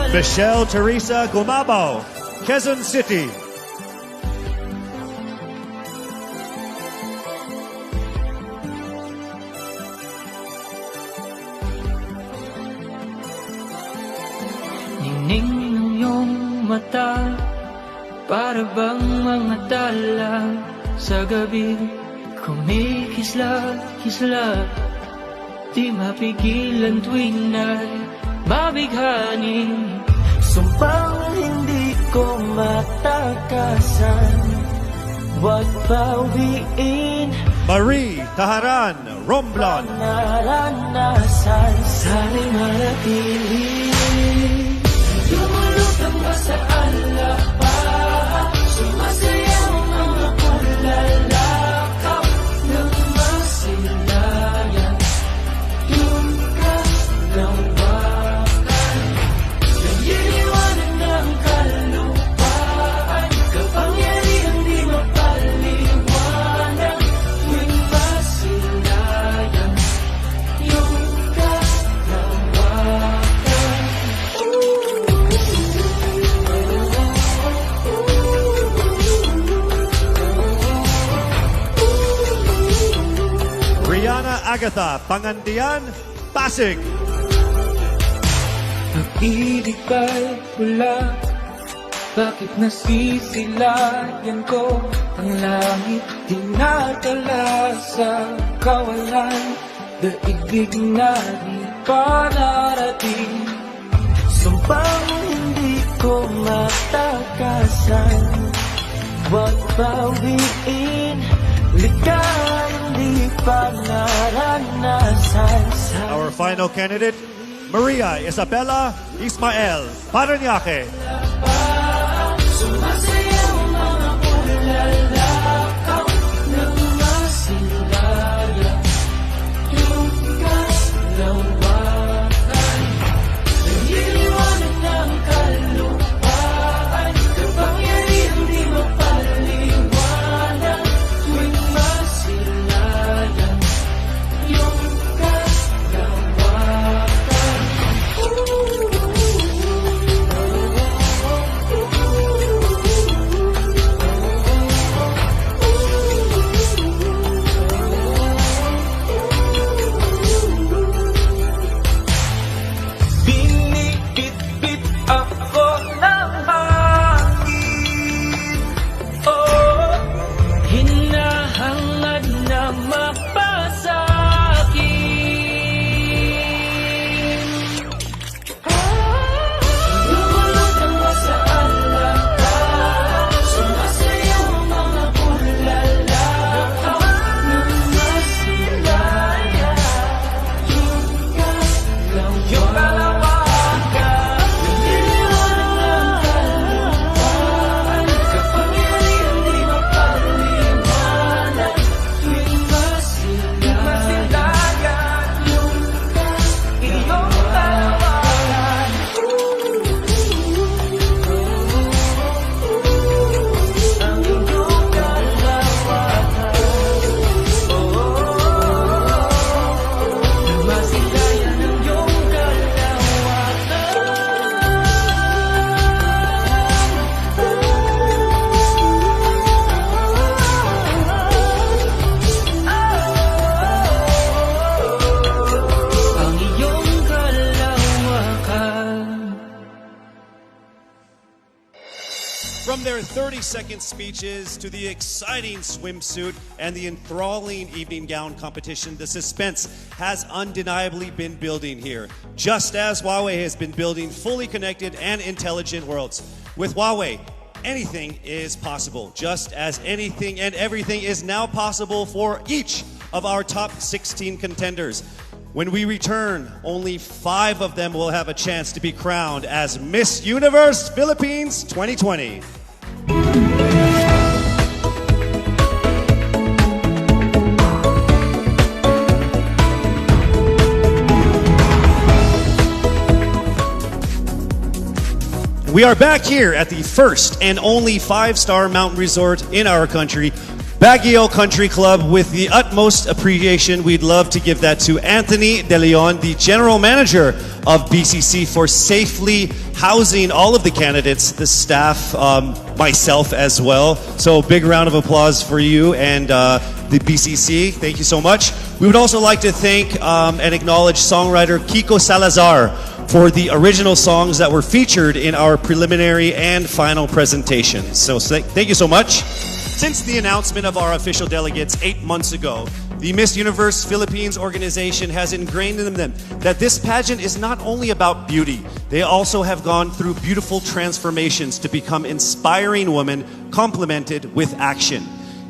Michelle Teresa Gumabao, Quezon City. Ningning ng iyong mata, para bang mga tala sa gabi. Kumikisla-kisla, di mapigilan tuwing na'y mabighanin. Sumpang hindi ko matakasan, wag bawiin. Marie Taharan Romblon. Naranasan, sana'y manatili. Lumulutang ba sa alapa, sumasayaw mga pulalakap ng masilayan. Yung kalawakan, nagiliwanag ng kalupaan, kapangyarihan di mapaliwanag. Tuwing masilayan, yung kalawakan. Rihanna Agatha Pangandian, Pasig. Pag-ibig ba'y pula? Bakit nasisilayan ko ang langit? Dinadala sa kawalan, daigdig na di pa narating. Sumpang hindi ko matakasan, wag bawiin. Likang di pa naranasan. Our final candidate, Maria Isabella Ismael Paranaque. Sumasayaw mga pulalakaw ng masilayan. Yung kalawakan, nagiliwanag ng kalupaan, kapangyarihan di mapaliwanag. Tuwing masilayan, yung kalawakan. Binibit-bit ako ng hangin, oh, hinahangad na mapasakin. Lumulutang ba sa alapa, sumasayaw mga pulalakaw ng masilayan. Yung kalawakan, nagiliwanag ng kalupaan, kapangyarihan di mapaliwanag. Tuwing masilayan, yung iyong kalawakan. Ang iyong kalawakan, masilayan ang iyong ang iyong kalawakan. From their 30-second speeches to the exciting swimsuit and the enthralling evening gown competition, the suspense has undeniably been building here, just as Huawei has been building fully connected and intelligent worlds. With Huawei, anything is possible, just as anything and everything is now possible for each of our top 16 contenders. When we return, only 5 of them will have a chance to be crowned as Miss Universe Philippines 2020. We are back here at the first and only 5-star mountain resort in our country, Baguio Country Club, with the utmost appreciation, we'd love to give that to Anthony De Leon, the General Manager of BCC, for safely housing all of the candidates, the staff, myself as well. So big round of applause for you and the BCC. Thank you so much. We would also like to thank and acknowledge songwriter Kiko Salazar for the original songs that were featured in our preliminary and final presentations. So thank you so much. Since the announcement of our official delegates 8 months ago, the Miss Universe Philippines organization has ingrained in them that this pageant is not only about beauty. They also have gone through beautiful transformations to become inspiring women complemented with action.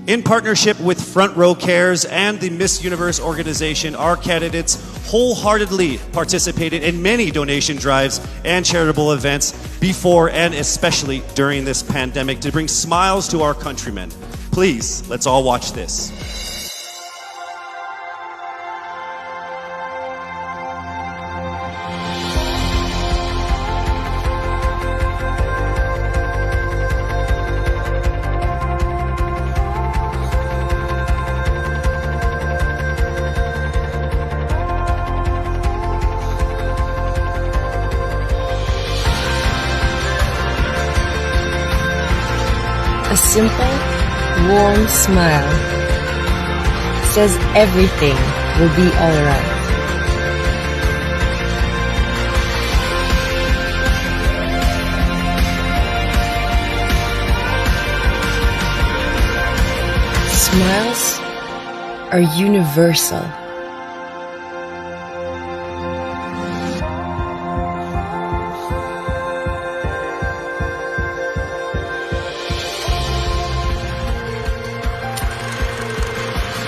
In partnership with Front Row Cares and the Miss Universe organization, our candidates wholeheartedly participated in many donation drives and charitable events before and especially during this pandemic to bring smiles to our countrymen. Please, let's all watch this. A simple, warm smile says everything will be alright. Smiles are universal.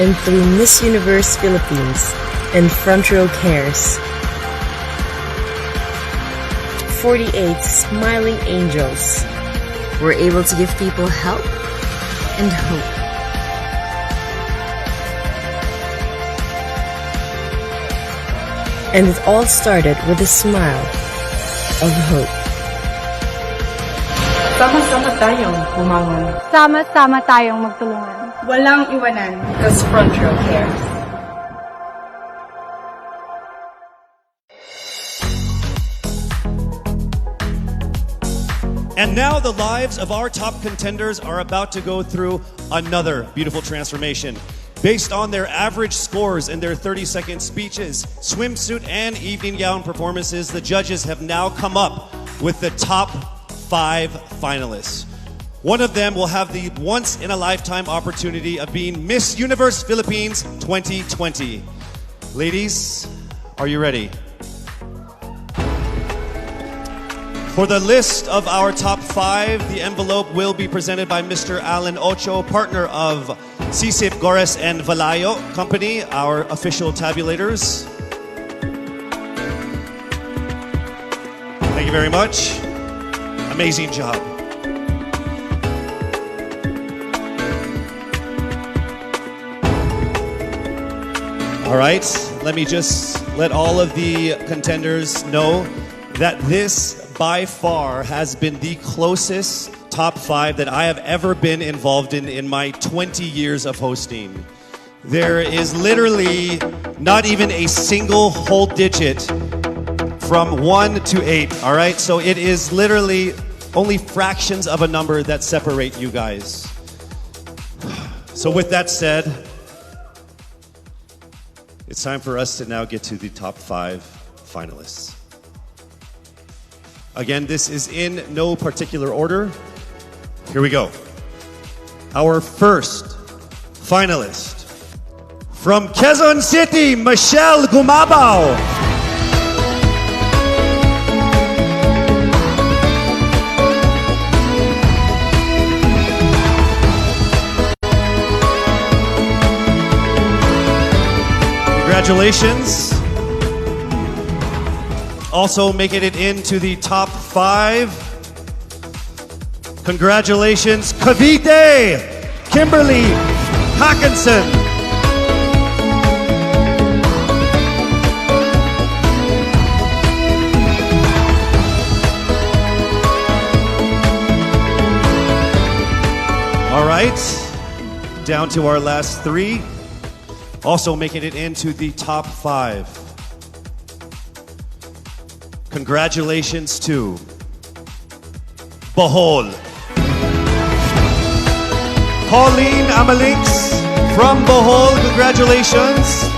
And through Miss Universe Philippines and Front Row Cares, 48 smiling angels were able to give people help and hope. And it all started with a smile of hope. Sama-sama tayong bumangon. Sama-sama tayong magtulungan. Walang iwanan. Because Front Row Cares. And now the lives of our top contenders are about to go through another beautiful transformation. Based on their average scores and their 30-second speeches, swimsuit and evening gown performances, the judges have now come up with the top 5 finalists. One of them will have the once-in-a-lifetime opportunity of being Miss Universe Philippines 2020. Ladies, are you ready? For the list of our top 5, the envelope will be presented by Mr. Alan Ocho, partner of Sisip, Gores, and Valayo Company, our official tabulators. Thank you very much. Amazing job. All right, let me just let all of the contenders know that this by far has been the closest top 5 that I have ever been involved in my 20 years of hosting. There is literally not even a single whole digit from 1 to 8, all right? So it is literally only fractions of a number that separate you guys. So with that said, it's time for us to now get to the top 5 finalists. Again, this is in no particular order. Here we go. Our first finalist from Quezon City, Michelle Gumabao. Congratulations. Also making it into the top 5. Congratulations, Cavite, Kimberly Hackinson. All right. down to our last 3. Also making it into the top 5. Congratulations to Bohol. Pauline Amalinks from Bohol, congratulations.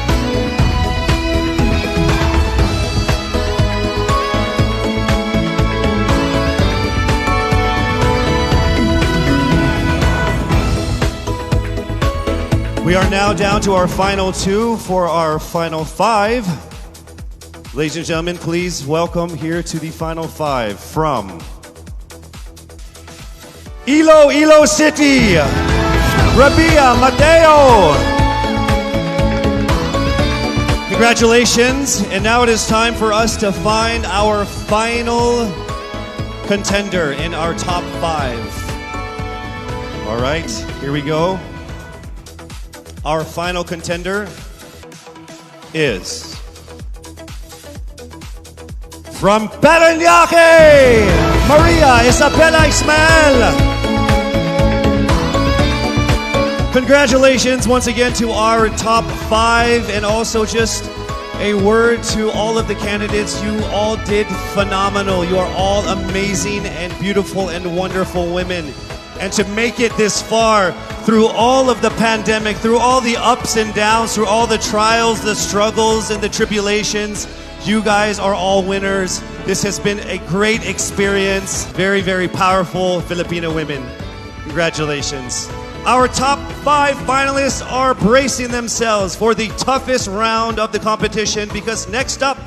We are now down to our final 2 for our final 5. Ladies and gentlemen, please welcome here to the final 5 from Iloilo City, Rabia Mateo. Congratulations. And now it is time for us to find our final contender in our top 5. All right, here we go. Our final contender is from Parañaque, Maria Isabella Ismael. Congratulations once again to our top 5, and also just a word to all of the candidates. You all did phenomenal. You are all amazing and beautiful and wonderful women. And to make it this far through all of the pandemic, through all the ups and downs, through all the trials, the struggles, and the tribulations, you guys are all winners. This has been a great experience. Very, very powerful Filipino women. Congratulations. Our top 5 finalists are bracing themselves for the toughest round of the competition, because next up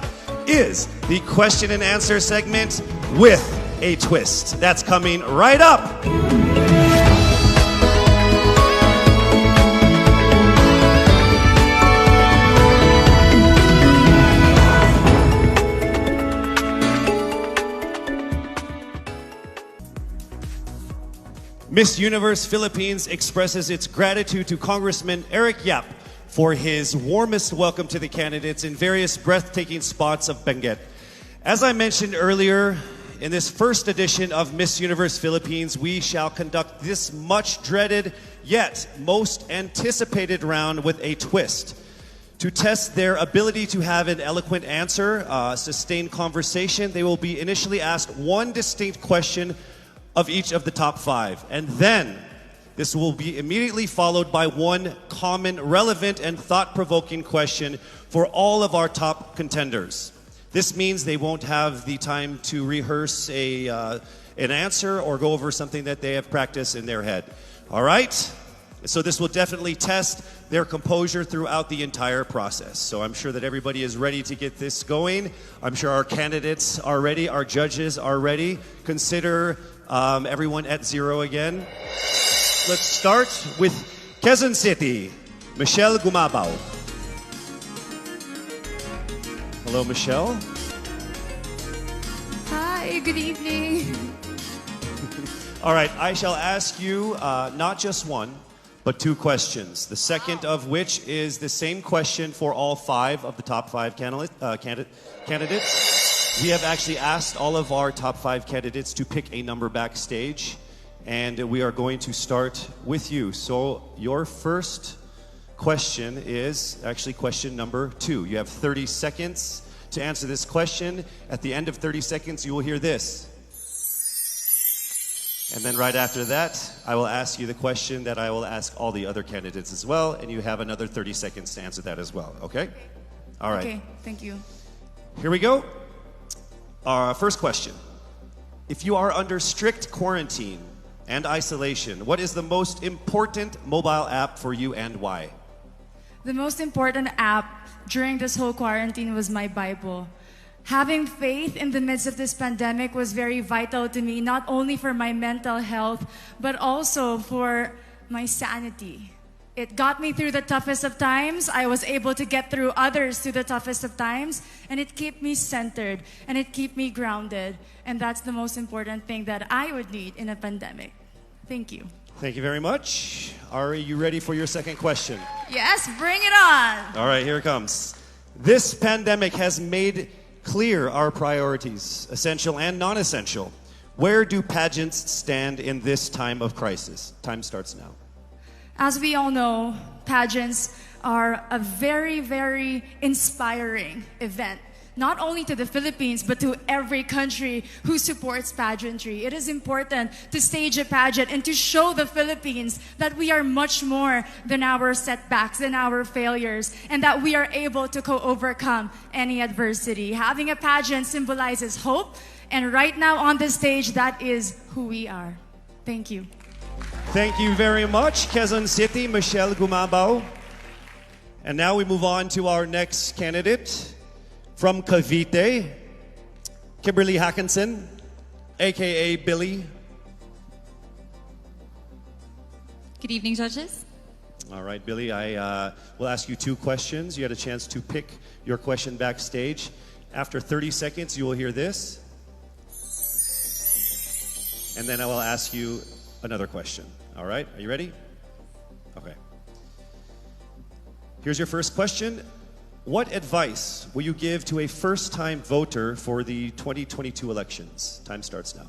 is the question and answer segment with a twist. That's coming right up. Miss Universe Philippines expresses its gratitude to Congressman Eric Yap for his warmest welcome to the candidates in various breathtaking spots of Benguet. As I mentioned earlier, in this first edition of Miss Universe Philippines, we shall conduct this much dreaded yet most anticipated round with a twist. To test their ability to have an eloquent answer, sustained conversation, they will be initially asked one distinct question of each of the top 5. And then this will be immediately followed by one common, relevant, and thought-provoking question for all of our top contenders. This means they won't have the time to rehearse an answer or go over something that they have practiced in their head. All right? So this will definitely test their composure throughout the entire process. So I'm sure that everybody is ready to get this going. I'm sure our candidates are ready. Our judges are ready. Consider everyone at 0 again. Let's start with Quezon City, Michelle Gumabao. Hello, Michelle. Hi, good evening. All right, I shall ask you not just one, but 2 questions. The second of which is the same question for all 5 of the top 5 candidates. We have actually asked all of our top 5 candidates to pick a number backstage, and we are going to start with you. So your first question is actually question number 2. You have 30 seconds to answer this question. At the end of 30 seconds, you will hear this. And then right after that, I will ask you the question that I will ask all the other candidates as well, and you have another 30 seconds to answer that as well, okay? All right. Okay, thank you. Here we go. Our first question. If you are under strict quarantine and isolation, what is the most important mobile app for you and why? The most important app during this whole quarantine was my Bible. Having faith in the midst of this pandemic was very vital to me, not only for my mental health, but also for my sanity. It got me through the toughest of times. I was able to get through others through the toughest of times, and it kept me centered, and it kept me grounded. And that's the most important thing that I would need in a pandemic. Thank you. Thank you very much. Are you ready for your second question? Yes, bring it on. All right, here it comes. This pandemic has made clear our priorities, essential and non-essential. Where do pageants stand in this time of crisis? Time starts now. As we all know, pageants are a very, very inspiring event, not only to the Philippines, but to every country who supports pageantry. It is important to stage a pageant and to show the Philippines that we are much more than our setbacks, than our failures, and that we are able to overcome any adversity. Having a pageant symbolizes hope, and right now on the stage, that is who we are. Thank you. Thank you very much, Quezon City, Michelle Gumabao. And now we move on to our next candidate from Cavite, Kimberly Hackinson, aka Billy. Good evening, judges. All right, Billy, I will ask you 2 questions. You had a chance to pick your question backstage. After 30 seconds, you will hear this. And then I will ask you another question. All right, are you ready? Okay. Here's your first question. What advice will you give to a first-time voter for the 2022 elections? Time starts now.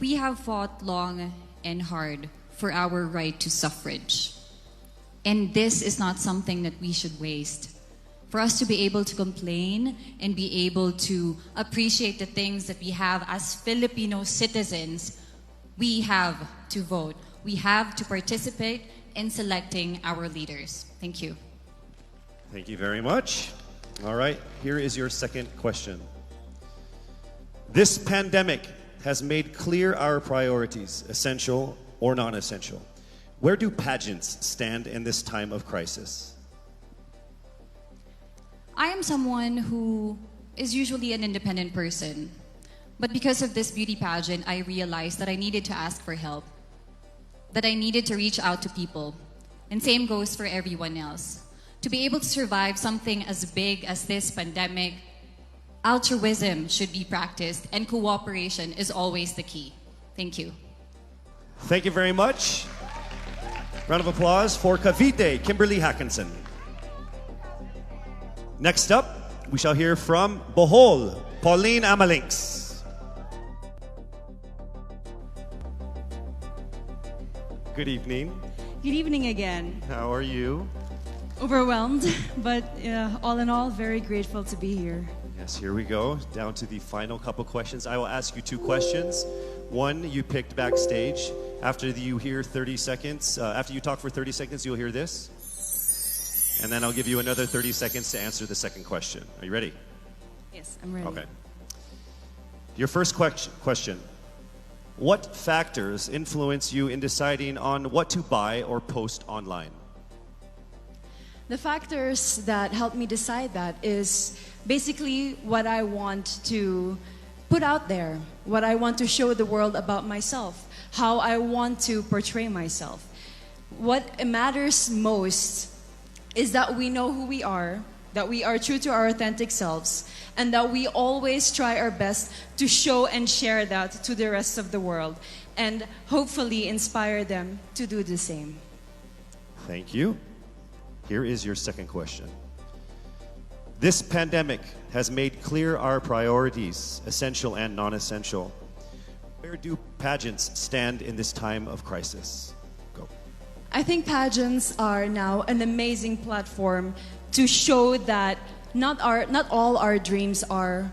We have fought long and hard for our right to suffrage. And this is not something that we should waste. For us to be able to complain and be able to appreciate the things that we have as Filipino citizens, we have to vote. We have to participate in selecting our leaders. Thank you. Thank you very much. All right, here is your second question. This pandemic has made clear our priorities, essential or non-essential. Where do pageants stand in this time of crisis? I am someone who is usually an independent person. But because of this beauty pageant, I realized that I needed to ask for help, that I needed to reach out to people. And same goes for everyone else. To be able to survive something as big as this pandemic, altruism should be practiced and cooperation is always the key. Thank you. Thank you very much. Round of applause for Cavite, Kimberly Hackinson. Next up, we shall hear from Bohol, Pauline Amalinks. Good evening. Good evening again. How are you? Overwhelmed, but all in all, very grateful to be here. Yes, here we go. Down to the final couple questions. I will ask you 2 questions. One you picked backstage. After you hear 30 seconds, after you talk for 30 seconds, you'll hear this. And then I'll give you another 30 seconds to answer the second question. Are you ready? Yes, I'm ready. Okay. Your first question. What factors influence you in deciding on what to buy or post online? The factors that help me decide that is basically what I want to put out there, what I want to show the world about myself, how I want to portray myself. What matters most is that we know who we are, that we are true to our authentic selves, and that we always try our best to show and share that to the rest of the world, and hopefully inspire them to do the same. Thank you. Here is your second question. This pandemic has made clear our priorities, essential and non-essential. Where do pageants stand in this time of crisis? Go. I think pageants are now an amazing platform to show that not all our dreams are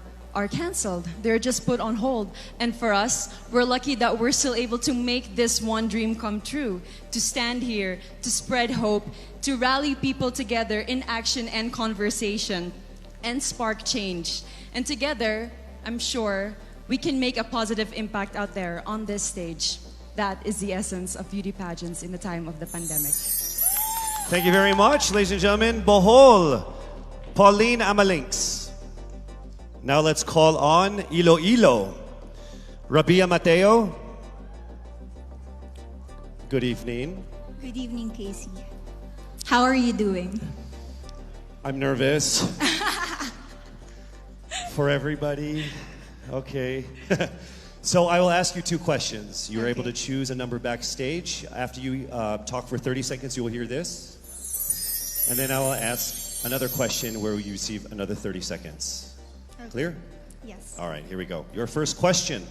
canceled. They're just put on hold. And for us, we're lucky that we're still able to make this one dream come true, to stand here, to spread hope, to rally people together in action and conversation, and spark change. And together, I'm sure, we can make a positive impact out there on this stage. That is the essence of beauty pageants in the time of the pandemic. Thank you very much, ladies and gentlemen. Bohol, Pauline Amalinks. Now let's call on Iloilo, Rabia Mateo. Good evening. Good evening, Casey. How are you doing? I'm nervous. For everybody. Okay. So I will ask you 2 questions. You're able to choose a number backstage. After you talk for 30 seconds, you will hear this. And then I will ask another question where you receive another 30 seconds. Okay. Clear? Yes. All right, here we go. Your first question.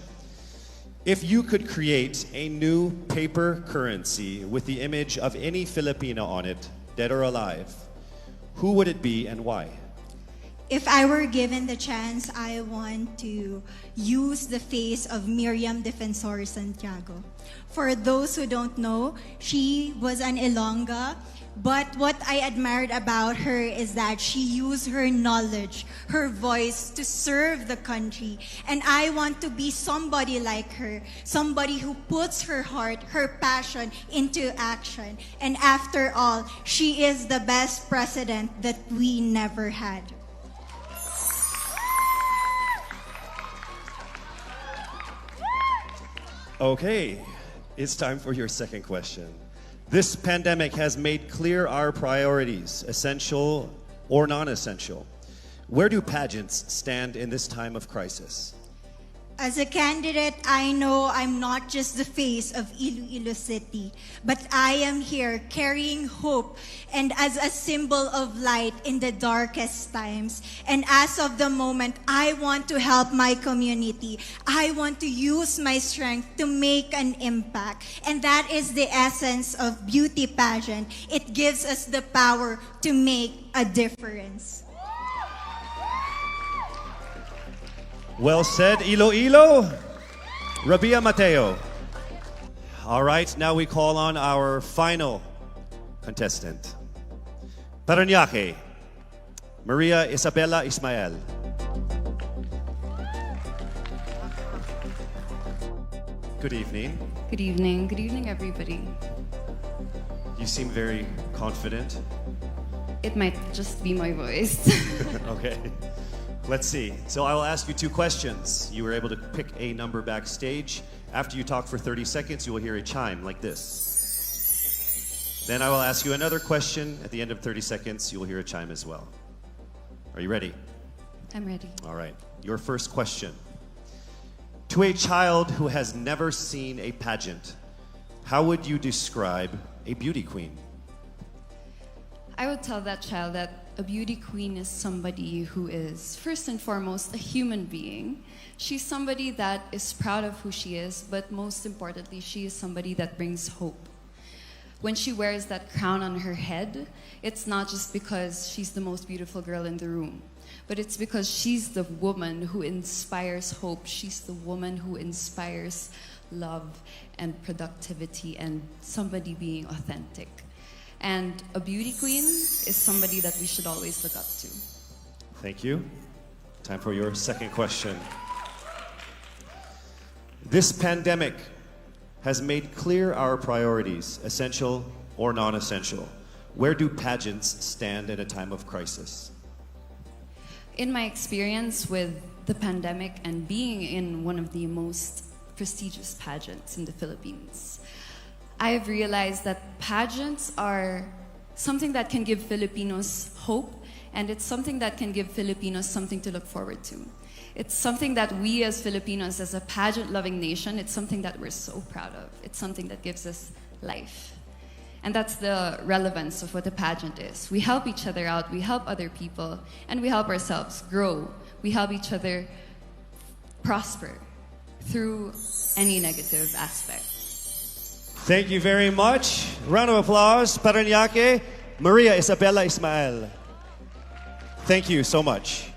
If you could create a new paper currency with the image of any Filipino on it, dead or alive, who would it be and why? If I were given the chance, I want to use the face of Miriam Defensor Santiago. For those who don't know, she was an Ilongga, but what I admired about her is that she used her knowledge, her voice to serve the country. And I want to be somebody like her, somebody who puts her heart, her passion into action. And after all, she is the best president that we never had. Okay, it's time for your second question. This pandemic has made clear our priorities, essential or non-essential. Where do pageants stand in this time of crisis? As a candidate, I know I'm not just the face of Iloilo City, but I am here carrying hope and as a symbol of light in the darkest times. And as of the moment, I want to help my community. I want to use my strength to make an impact. And that is the essence of beauty pageant. It gives us the power to make a difference. Well said, Iloilo. Rabia Mateo. All right, now we call on our final contestant. Parañaque, Maria Isabella Ismael. Good evening. Good evening. Good evening, everybody. You seem very confident. It might just be my voice. Okay. Let's see. So I will ask you two questions. You were able to pick a number backstage. After you talk for 30 seconds, you will hear a chime like this. Then I will ask you another question. At the end of 30 seconds, you will hear a chime as well. Are you ready? I'm ready. All right. Your first question. To a child who has never seen a pageant, how would you describe a beauty queen? I would tell that child that a beauty queen is somebody who is, first and foremost, a human being. She's somebody that is proud of who she is, but most importantly, she is somebody that brings hope. When she wears that crown on her head, it's not just because she's the most beautiful girl in the room, but it's because she's the woman who inspires hope. She's the woman who inspires love and productivity and somebody being authentic. And a beauty queen is somebody that we should always look up to. Thank you. Time for your second question. This pandemic has made clear our priorities, essential or non-essential. Where do pageants stand in a time of crisis? In my experience with the pandemic and being in one of the most prestigious pageants in the Philippines, I have realized that pageants are something that can give Filipinos hope, and it's something that can give Filipinos something to look forward to. It's something that we as Filipinos, as a pageant-loving nation, it's something that we're so proud of. It's something that gives us life. And that's the relevance of what a pageant is. We help each other out, we help other people, and we help ourselves grow. We help each other prosper through any negative aspect. Thank you very much. Round of applause, Parañaque, Maria Isabella Ismael. Thank you so much.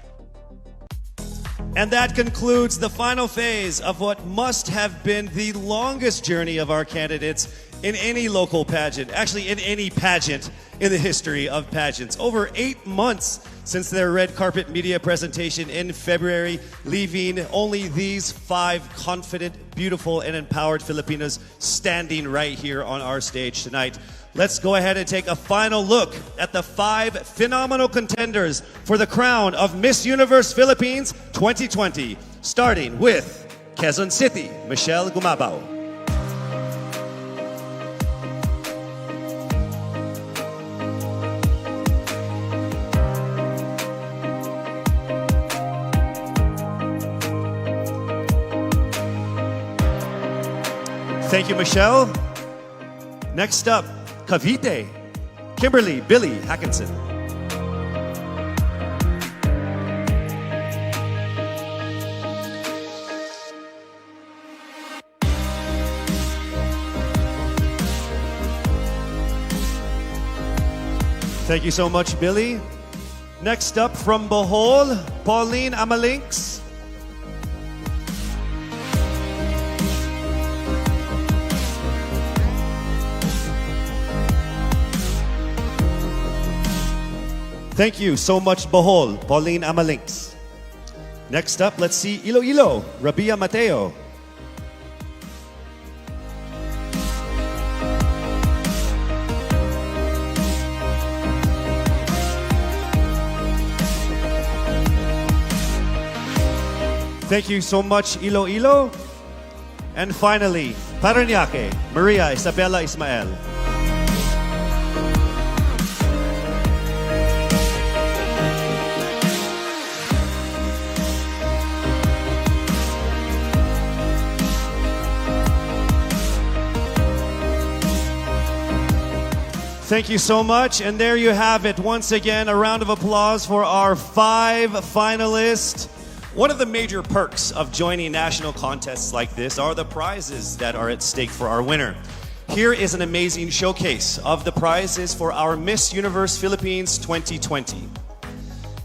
And that concludes the final phase of what must have been the longest journey of our candidates in any local pageant, actually in any pageant in the history of pageants. Over 8 months since their red carpet media presentation in February, leaving only these 5 confident, beautiful, and empowered Filipinos standing right here on our stage tonight. Let's go ahead and take a final look at the 5 phenomenal contenders for the crown of Miss Universe Philippines 2020, starting with Quezon City, Michelle Gumabao. Thank you, Michelle. Next up, Cavite, Kimberly Billy Hackinson. Thank you so much, Billy. Next up from Bohol, Pauline Amalinks. Thank you so much, Bohol, Pauline Amalinks. Next up, let's see Iloilo, Rabia Mateo. Thank you so much, Iloilo. And finally, Parañaque, Maria Isabella Ismael. Thank you so much. And there you have it. Once again, a round of applause for our 5 finalists. One of the major perks of joining national contests like this are the prizes that are at stake for our winner. Here is an amazing showcase of the prizes for our Miss Universe Philippines 2020.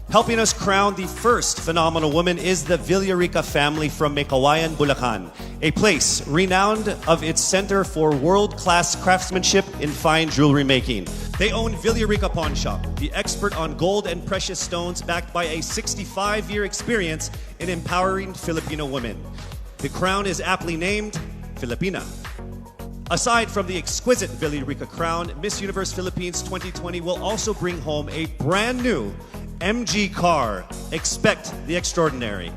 Helping us crown the first phenomenal woman is the Villarica family from Mekawayan, Bulacan, a place renowned of its center for world-class craftsmanship in fine jewelry making. They own Villarica Pawn Shop, the expert on gold and precious stones backed by a 65-year experience in empowering Filipino women. The crown is aptly named Filipina. Aside from the exquisite Villarica crown, Miss Universe Philippines 2020 will also bring home a brand new MG car. Expect the extraordinary.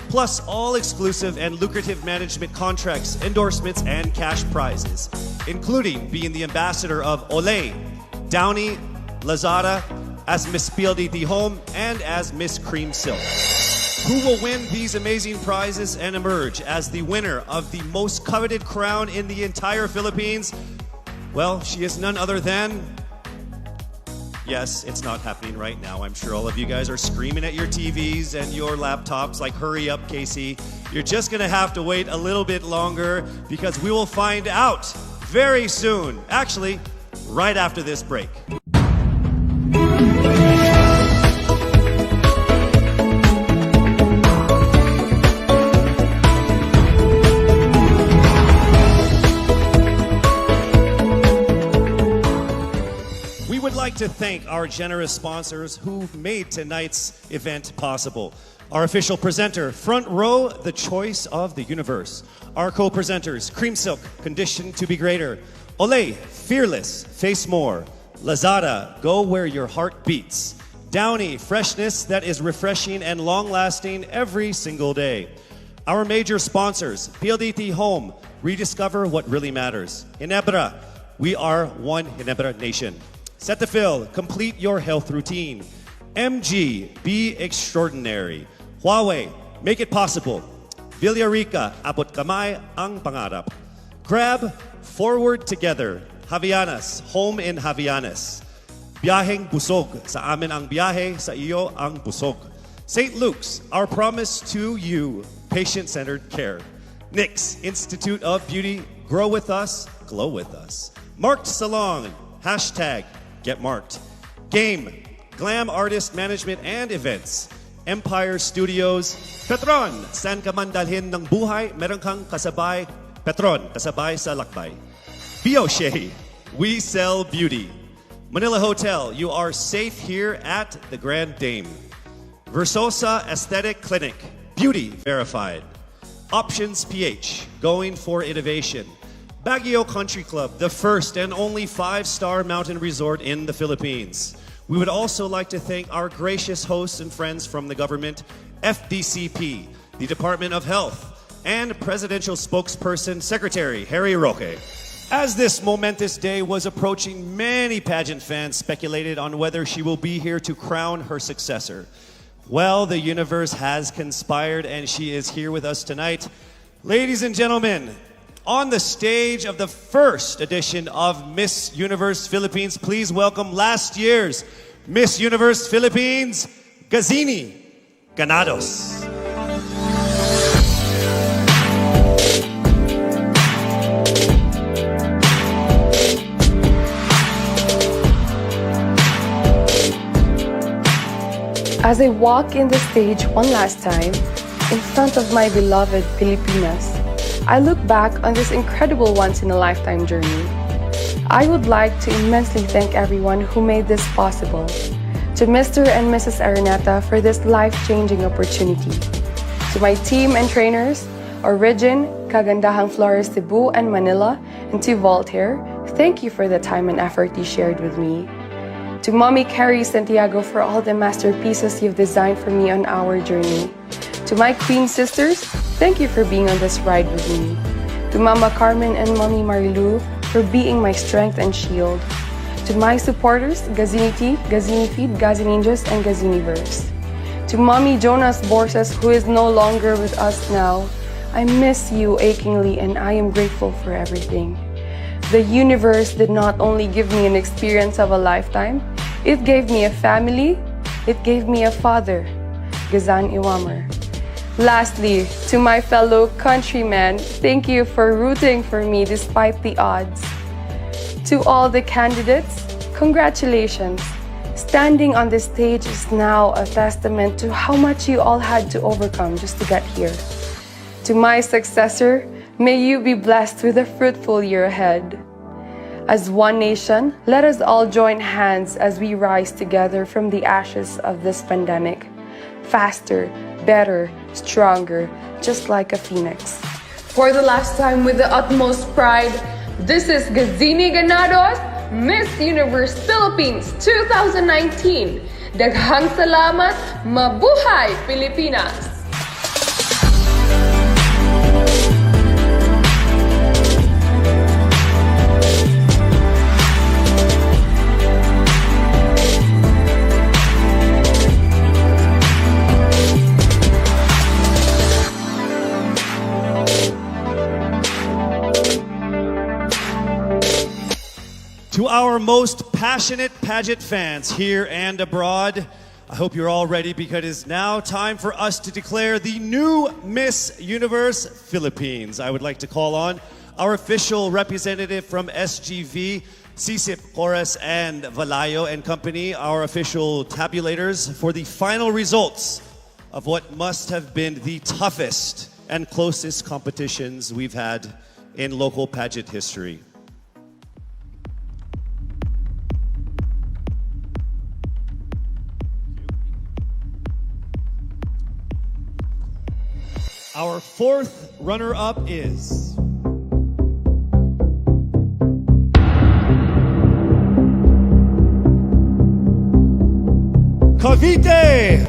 Plus all exclusive and lucrative management contracts, endorsements, and cash prizes, including being the ambassador of Olay, Downy, Lazada, as Miss PLDT Home, and as Miss Cream Silk. Who will win these amazing prizes and emerge as the winner of the most coveted crown in the entire Philippines? Well, she is none other than... Yes, it's not happening right now. I'm sure all of you guys are screaming at your TVs and your laptops like, hurry up, Casey. You're just gonna have to wait a little bit longer because we will find out very soon. Actually, right after this break. We would like to thank our generous sponsors who made tonight's event possible. Our official presenter, Front Row, the choice of the universe. Our co-presenters, Cream Silk, Conditioned to be Greater. Olay, Fearless, Face More. Lazada, Go Where Your Heart Beats. Downy, Freshness that is refreshing and long-lasting every single day. Our major sponsors, PLDT Home, rediscover what really matters. Ginebra, we are one Ginebra nation. Cetaphil, complete your health routine. MG, be extraordinary. Huawei, make it possible. Villarica, abot kamay ang pangarap. Grab, forward together. Javianas, home in Javianas. Biyaheng busog, sa amin ang biyahe, sa iyo ang busog. St. Luke's, our promise to you, patient-centered care. NYX, Institute of Beauty, grow with us, glow with us. Marked Salon, hashtag, get marked. Game, glam artist management and events. Empire Studios. Petron, saan ka man dalhin ng buhay, meron kang kasabay. Petron, kasabay sa lakbay. Bioshea, we sell beauty. Manila Hotel, you are safe here at the Grand Dame. Versosa Aesthetic Clinic, beauty verified. Options PH, going for innovation. Baguio Country Club, the first and only 5-star mountain resort in the Philippines. We would also like to thank our gracious hosts and friends from the government, FDCP, the Department of Health, and Presidential Spokesperson Secretary Harry Roque. As this momentous day was approaching, many pageant fans speculated on whether she will be here to crown her successor. Well, the universe has conspired and she is here with us tonight. Ladies and gentlemen, on the stage of the first edition of Miss Universe Philippines, please welcome last year's Miss Universe Philippines, Gazini Ganados. As I walk in the stage one last time, in front of my beloved Pilipinas, I look back on this incredible once-in-a-lifetime journey. I would like to immensely thank everyone who made this possible. To Mr. and Mrs. Araneta for this life-changing opportunity. To my team and trainers, Origin, Kagandahang Flores Cebu and Manila, and to Voltaire, thank you for the time and effort you shared with me. To Mommy Carrie Santiago for all the masterpieces you've designed for me on our journey. To my Queen sisters, thank you for being on this ride with me. To Mama Carmen and Mommy Marilu for being my strength and shield. To my supporters, Gazinity, Gazinifeed, Gazininjas, and Gaziniverse. To Mommy Jonas Borses, who is no longer with us now, I miss you achingly and I am grateful for everything. The universe did not only give me an experience of a lifetime, it gave me a family, it gave me a father, Gazan Iwamer. Lastly, to my fellow countrymen, thank you for rooting for me despite the odds. To all the candidates, congratulations. Standing on this stage is now a testament to how much you all had to overcome just to get here. To my successor, may you be blessed with a fruitful year ahead. As one nation, let us all join hands as we rise together from the ashes of this pandemic. Faster, better, stronger, just like a phoenix. For the last time with the utmost pride, this is Gazini Ganados, Miss Universe Philippines 2019. Daghang salamat, mabuhay Pilipinas! To our most passionate pageant fans here and abroad, I hope you're all ready because it is now time for us to declare the new Miss Universe Philippines. I would like to call on our official representative from SGV, Sisip, Corres, and Valayo and Company, our official tabulators for the final results of what must have been the toughest and closest competitions we've had in local pageant history. Our fourth runner-up is Cavite.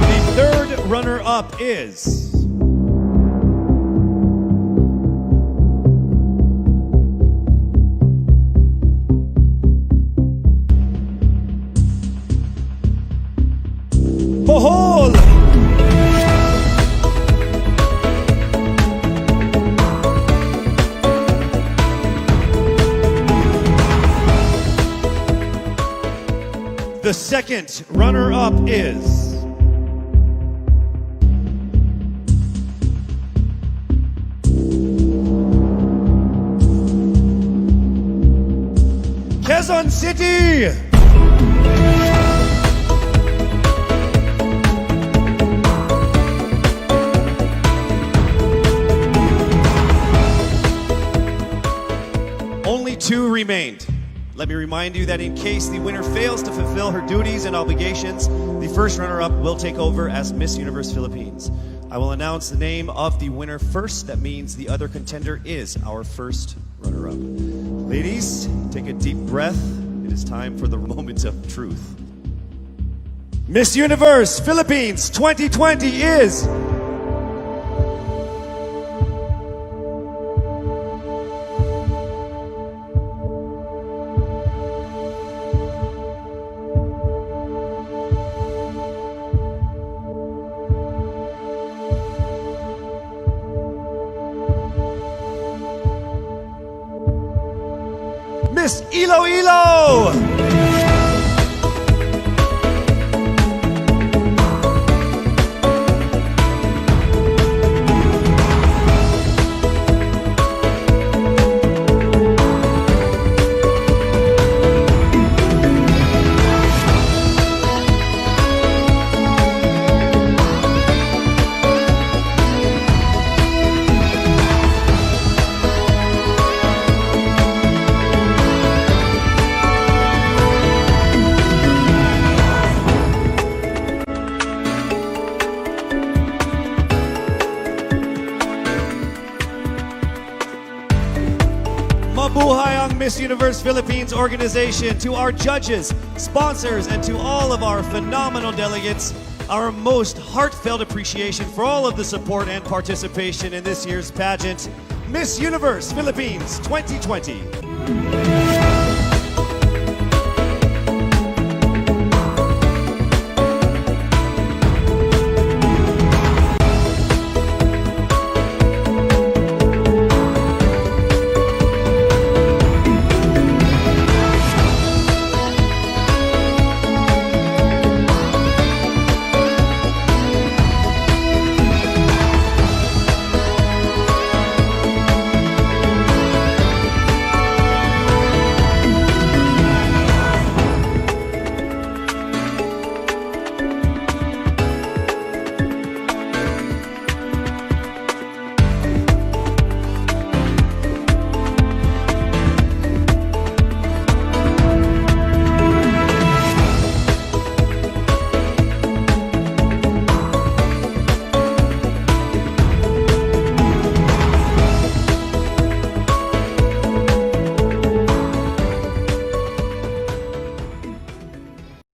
The third runner-up is Bohol! The second runner-up is Quezon City! Only two remained. Let me remind you that in case the winner fails to fulfill her duties and obligations, the first runner-up will take over as Miss Universe Philippines. I will announce the name of the winner first. That means the other contender is our first runner-up. Ladies, take a deep breath. It is time for the moment of truth. Miss Universe Philippines 2020 is Miss Iloilo! Universe Philippines organization, to our judges, sponsors, and to all of our phenomenal delegates, our most heartfelt appreciation for all of the support and participation in this year's pageant, Miss Universe Philippines 2020.